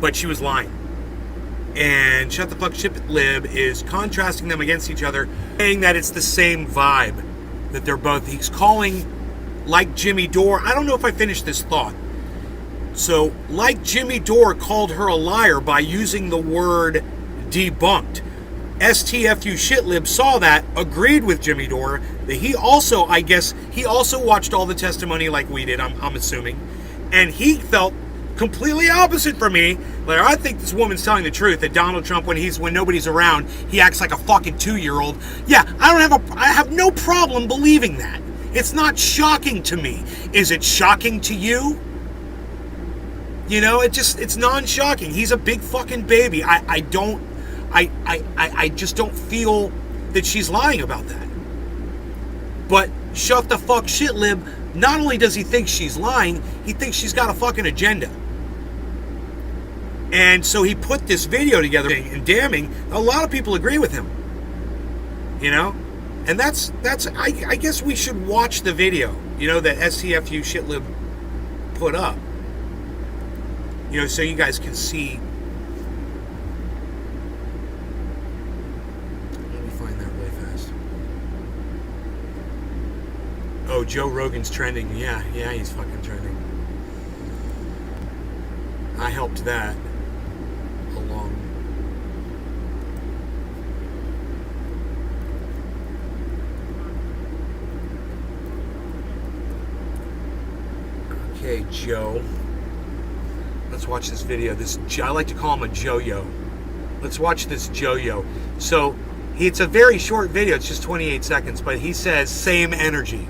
But she was lying. And Shut the Fuck Shit Lib is contrasting them against each other, saying that it's the same vibe. That they're both, he's calling, like Jimmy Dore, I don't know if I finished this thought. So, like Jimmy Dore called her a liar by using the word debunked. STFU Shitlib saw that, agreed with Jimmy Dore, that he also, I guess, he also watched all the testimony like we did, I'm assuming, and he felt completely opposite from me. Like, I think this woman's telling the truth, that Donald Trump, when nobody's around, he acts like a fucking 2-year-old. Yeah, I have no problem believing that. It's not shocking to me. Is it shocking to you? You know, it's non-shocking. He's a big fucking baby. I just don't feel that she's lying about that. But Shut the Fuck Shit Lib, not only does he think she's lying, he thinks she's got a fucking agenda. And so he put this video together and damning. A lot of people agree with him. You know? And that's I guess we should watch the video, you know, that STFU Shitlib put up. You know, so you guys can see. Let me find that really fast. Oh, Joe Rogan's trending. Yeah, he's fucking trending. I helped that along. Okay, Joe. Let's watch this video. I like to call him a Joe-Yo. Let's watch this Joe-Yo. So, it's a very short video. It's just 28 seconds, but he says same energy.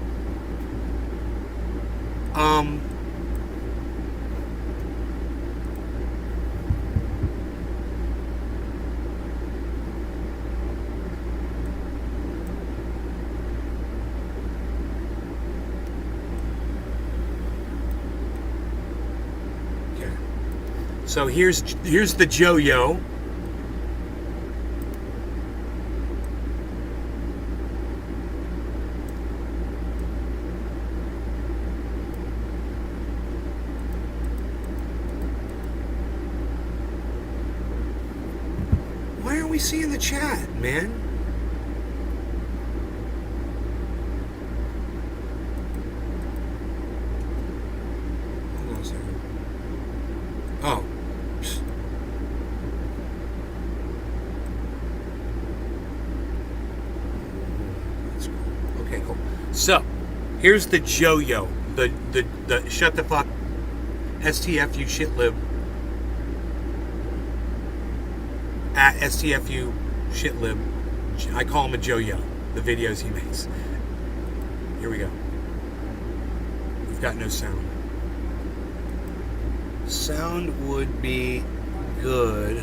So here's the Joe-Yo. Why aren't we seeing the chat, man? Hold on a second. Oh. Okay, cool. So, here's the Joe-Yo. The shut the fuck STFU shitlib at STFU shitlib. I call him a Joe-Yo. The videos he makes. Here we go. We've got no sound. Sound would be good.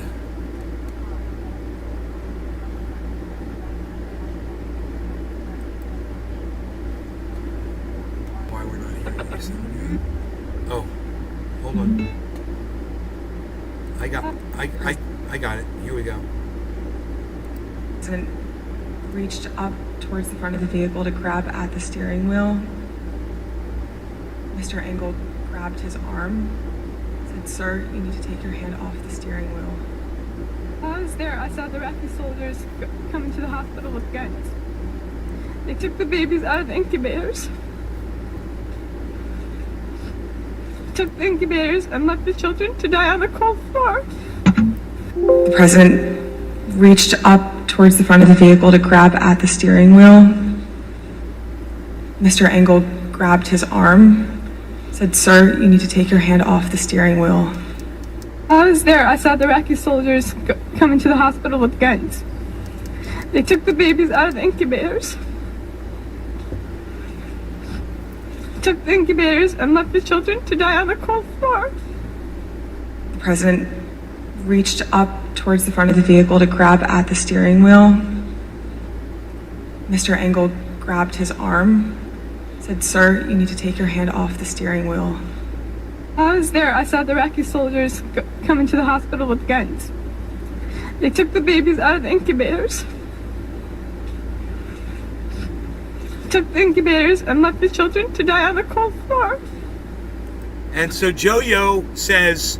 Why we're not hearing any sound yet? Oh, hold on. I got it. Here we go. And reached up towards the front of the vehicle to grab at the steering wheel. Mr. Engel grabbed his arm. Said, "Sir, you need to take your hand off the steering wheel." While I was there, I saw the Iraqi soldiers coming to the hospital with guns. They took the babies out of the incubators. Took the incubators and left the children to die on the cold floor. The president reached up towards the front of the vehicle to grab at the steering wheel. Mr. Engel grabbed his arm. Said, "Sir, you need to take your hand off the steering wheel." While I was there, I saw the Iraqi soldiers coming to the hospital with guns. They took the babies out of the incubators. Took the incubators and left the children to die on the cold floor. The president reached up towards the front of the vehicle to grab at the steering wheel. Mr. Engel grabbed his arm. Said, "Sir, you need to take your hand off the steering wheel." While I was there, I saw the Iraqi soldiers coming to the hospital with guns. They took the babies out of the incubators. Took the incubators and left the children to die on the cold floor. And so Joe-Yo says,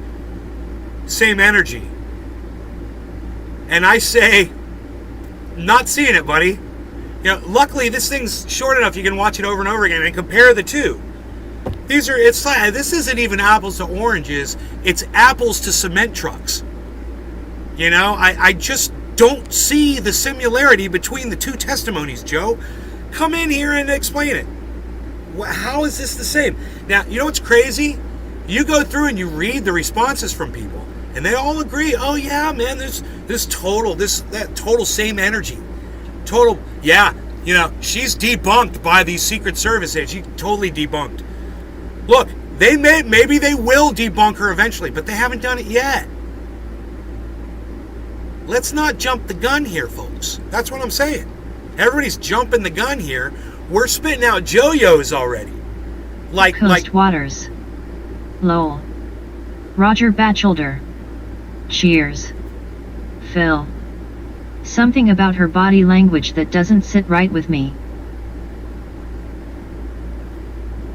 same energy. And I say, not seeing it, buddy. You know, luckily this thing's short enough you can watch it over and over again and compare the two. This isn't even apples to oranges, it's apples to cement trucks. You know, I just don't see the similarity between the two testimonies, Joe. Come in here and explain it. How is this the same? Now, you know what's crazy? You go through and you read the responses from people, and they all agree, oh yeah, man, there's that total same energy. Total, yeah, you know, she's debunked by these Secret Service agents. She totally debunked. Look, maybe they will debunk her eventually, but they haven't done it yet. Let's not jump the gun here, folks. That's what I'm saying. Everybody's jumping the gun here. We're spitting out Joe-Yos already. Coast Waters. Lowell. Roger Batchelder. Cheers. Phil. Something about her body language that doesn't sit right with me.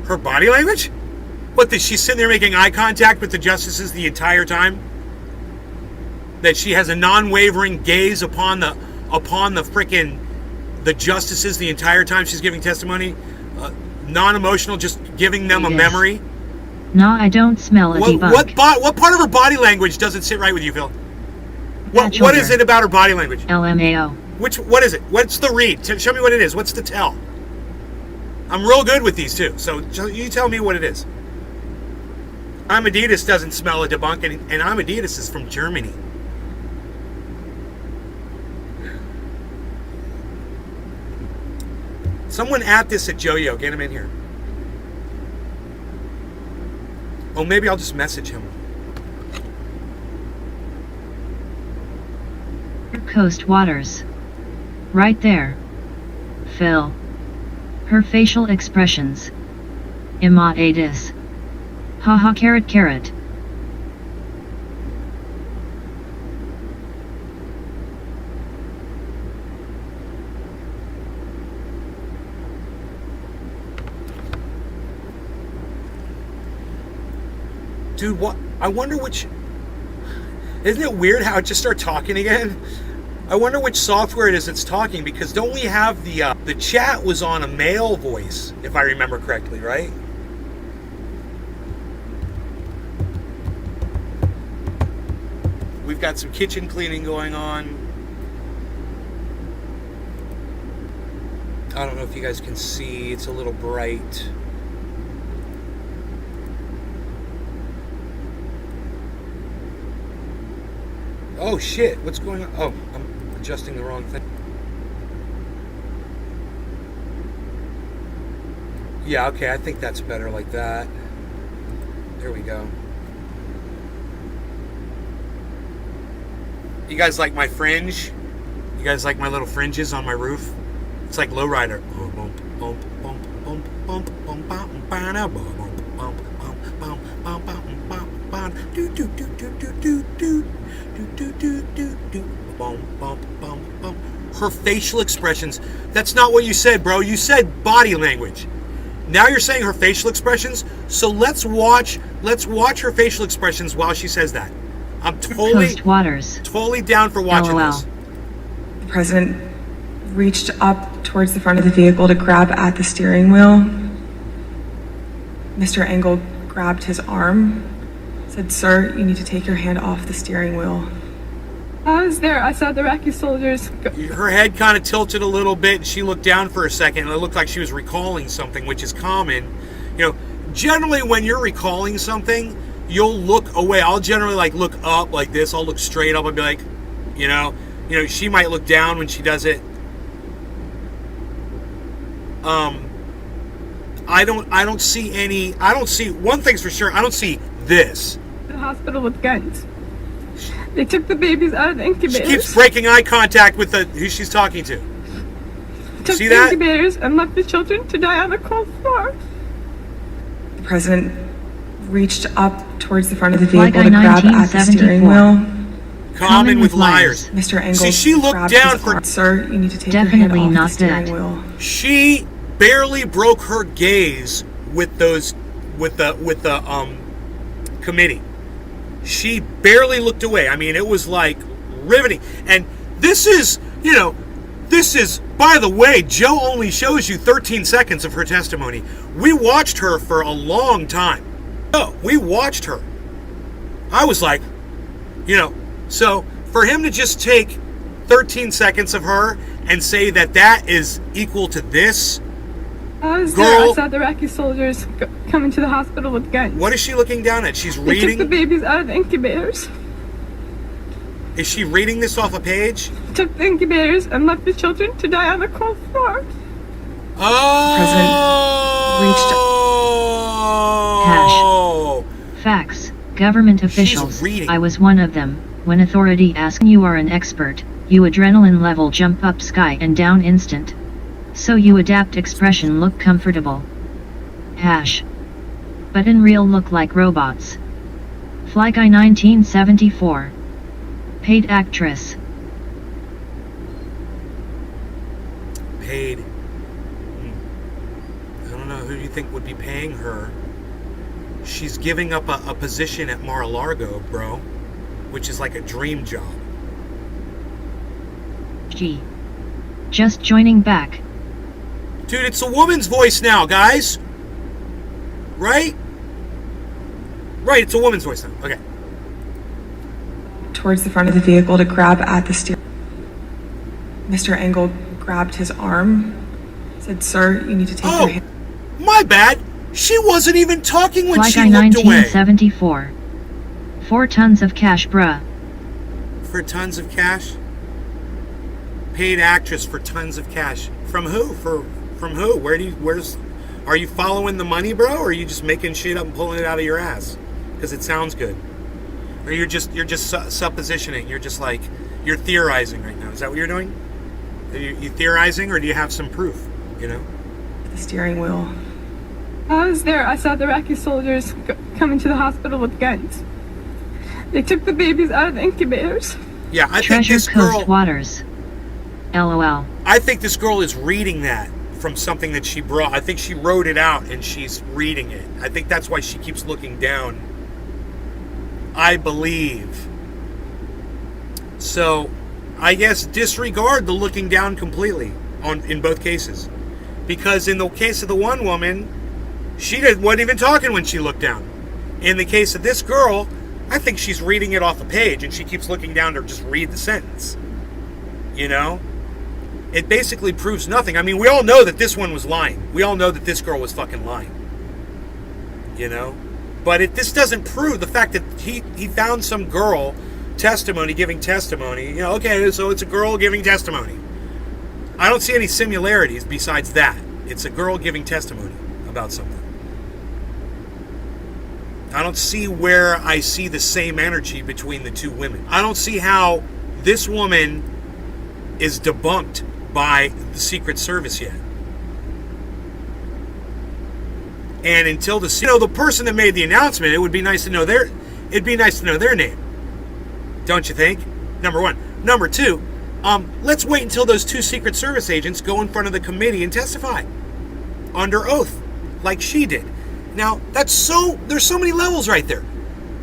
Her body language? What, that she's sitting there making eye contact with the justices the entire time? That she has a non-wavering gaze upon the frickin' the justices the entire time she's giving testimony? Non-emotional, just giving them a memory? No, I don't smell a debunk. What part of her body language doesn't sit right with you, Phil? What is it about her body language? LMAO. What is it? What's the read? Show me what it is. What's the tell? I'm real good with these two, so you tell me what it is. I'm Adidas doesn't smell a debunk, and I'm Adidas is from Germany. Someone at this at Jojo, get him in here. Oh, maybe I'll just message him. Coast Waters. Right there. Phil. Her facial expressions. Ima Adis. Haha carrot carrot. Dude, what? I wonder which... Isn't it weird how it just started talking again? I wonder which software it is that's talking, because don't we have the chat was on a male voice, if I remember correctly, right? We've got some kitchen cleaning going on. I don't know if you guys can see, it's a little bright. Oh shit, what's going on? Oh, I'm adjusting the wrong thing. Yeah, okay, I think that's better like that. There we go. You guys like my fringe? You guys like my little fringes on my roof? It's like lowrider. Her facial expressions. That's not what you said, bro. You said body language. Now you're saying her facial expressions. So let's watch her facial expressions while she says that. I'm totally down for watching LOL. this. The president reached up towards the front of the vehicle to grab at the steering wheel. Mr. Engel grabbed his arm, said, "Sir, you need to take your hand off the steering wheel." I was there. I saw the Iraqi soldiers. Her head kind of tilted a little bit, and she looked down for a second, and it looked like she was recalling something, which is common. You know, generally when you're recalling something, you'll look away. I'll generally look up like this. I'll look straight up and be like, you know, she might look down when she does it. I don't see one thing's for sure. I don't see this. The hospital with guns. They took the babies out of the incubators. She keeps breaking eye contact with who she's talking to. Took See the that? incubators and left the children to die on the cold floor. The president reached up towards the front of the Flight vehicle to grab at the steering 1974. wheel. Common with liars. Mr. Engel See, she looked grabbed down his for- arm. "Sir, you need to take Definitely your hand not off the steering that. wheel." She barely broke her gaze with the committee. She barely looked away. I mean, it was like riveting. And this is, by the way, Joe only shows you 13 seconds of her testimony. We watched her for a long time. Oh, we watched her. I was like, so for him to just take 13 seconds of her and say that is equal to this. I was Girl. there. I saw the Iraqi soldiers coming to the hospital with guns. What is she looking down at? She's They took the reading. babies out of the incubators. Is she reading this off a page? Took the incubators and left the children to die on the cold floor. Oh. Facts. Government officials. reading. I was one of them. When authority asks you are an expert, you adrenaline level jump up sky and down instant. So you adapt expression look comfortable. Hash. But in real look like robots. Fly Guy 1974. Paid actress. Paid. I don't know. Who do you think would be paying her? She's giving up a position at Mar-a-Lago, bro, which is like a dream job. G. Just joining back. Dude, it's a woman's voice now, guys. Right? Right, it's a woman's voice now. Okay. Towards the front of the vehicle to grab at the steering. Mr. Engel grabbed his arm, said, "Sir, you need to take your hand." My bad. She wasn't even talking when Fly she Guy looked away. 1974. 4 tons of cash, bruh. For tons of cash? Paid actress for tons of cash. From who? From who? Are you following the money, bro? Or are you just making shit up and pulling it out of your ass? Because it sounds good. Or you're just suppositioning. You're theorizing right now. Is that what you're doing? Are you theorizing, or do you have some proof? You know? The steering wheel. I was there. I saw the Iraqi soldiers coming to the hospital with guns. They took the babies out of the incubators. Yeah, I think Treasure this Coast girl. Waters. LOL. I think this girl is reading that from something that she brought. I think she wrote it out and she's reading it. I think that's why she keeps looking down. I believe. So, I guess disregard the looking down completely in both cases. Because in the case of the one woman, she wasn't even talking when she looked down. In the case of this girl, I think she's reading it off a page and she keeps looking down to just read the sentence. You know? It basically proves nothing. I mean, we all know that this one was lying. We all know that this girl was fucking lying. You know? But this doesn't prove the fact that he found some girl giving testimony. You know, okay, so it's a girl giving testimony. I don't see any similarities besides that. It's a girl giving testimony about something. I don't see where I see the same energy between the two women. I don't see how this woman is debunked by the Secret Service yet. And until the person that made the announcement, it would be nice to know their name. Don't you think? Number one. Number two, let's wait until those 2 Secret Service agents go in front of the committee and testify under oath, like she did. Now, there's so many levels right there.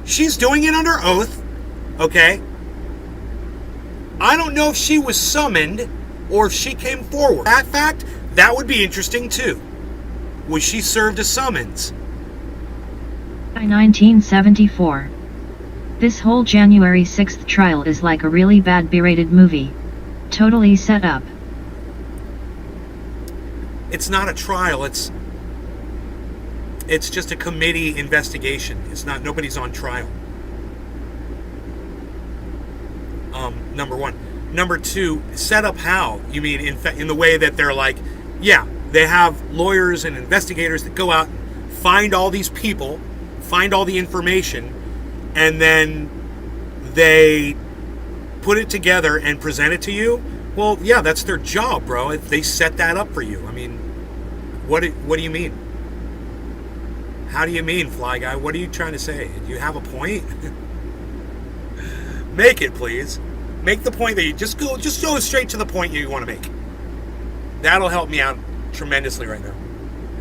She's doing it under oath, okay? I don't know if she was summoned or if she came forward. That fact, that would be interesting too. Was she served a summons? 1974. This whole January 6th trial is like a really bad B-rated movie. Totally set up. It's not a trial, it's just a committee investigation. Nobody's on trial. Number one. Number two, set up how? You mean in the way that they're like, yeah, they have lawyers and investigators that go out, find all these people, find all the information, and then they put it together and present it to you? Well, yeah, that's their job, bro. They set that up for you. I mean, what do you mean? How do you mean, Fly Guy? What are you trying to say? Do you have a point? Make it, please. Make the point that you just go straight to the point you want to make. That'll help me out tremendously right now.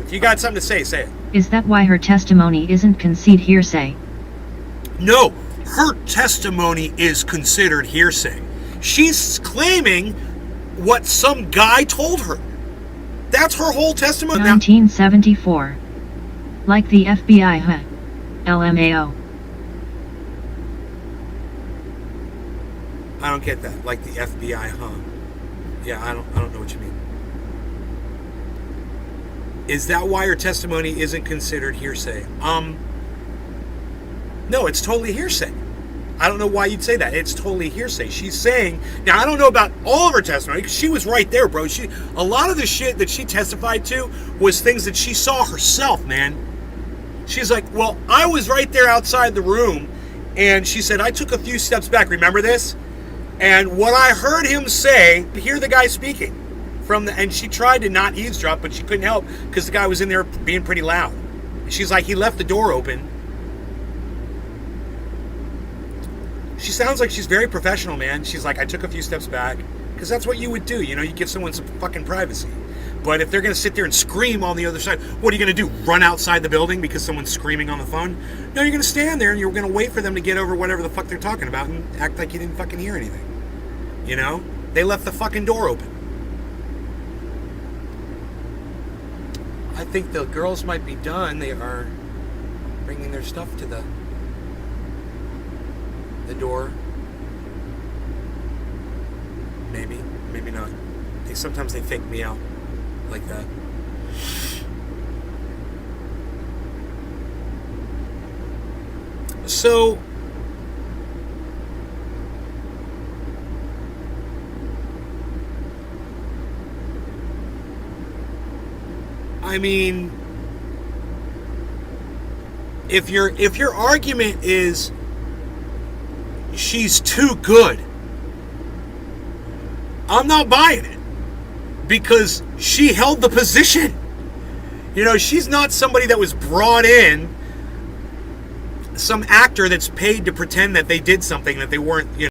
If you got something to say it. Is that why her testimony isn't considered hearsay? No, her testimony is considered hearsay. She's claiming what some guy told her. That's her whole testimony. 1974. Like the FBI, huh? LMAO. I don't get that. Like the FBI, huh? Yeah, I don't know what you mean. Is that why her testimony isn't considered hearsay? No, it's totally hearsay. I don't know why you'd say that. It's totally hearsay. She's saying, now I don't know about all of her testimony, because she was right there, bro. A lot of the shit that she testified to was things that she saw herself, man. She's like, well, I was right there outside the room, and she said, I took a few steps back. Remember this? And what I heard him say, hear the guy speaking, and she tried to not eavesdrop, but she couldn't help because the guy was in there being pretty loud. She's like, he left the door open. She sounds like she's very professional, man. She's like, I took a few steps back, because that's what you would do. You know, you give someone some fucking privacy. But if they're going to sit there and scream on the other side, what are you going to do? Run outside the building because someone's screaming on the phone? No, you're going to stand there and you're going to wait for them to get over whatever the fuck they're talking about and act like you didn't fucking hear anything. You know? They left the fucking door open. I think the girls might be done. They are bringing their stuff to the door. Maybe, maybe not. Sometimes they fake me out like that. So, I mean, if your argument is she's too good, I'm not buying it, because she held the position. You know, she's not somebody that was brought in, some actor that's paid to pretend that they did something that they weren't,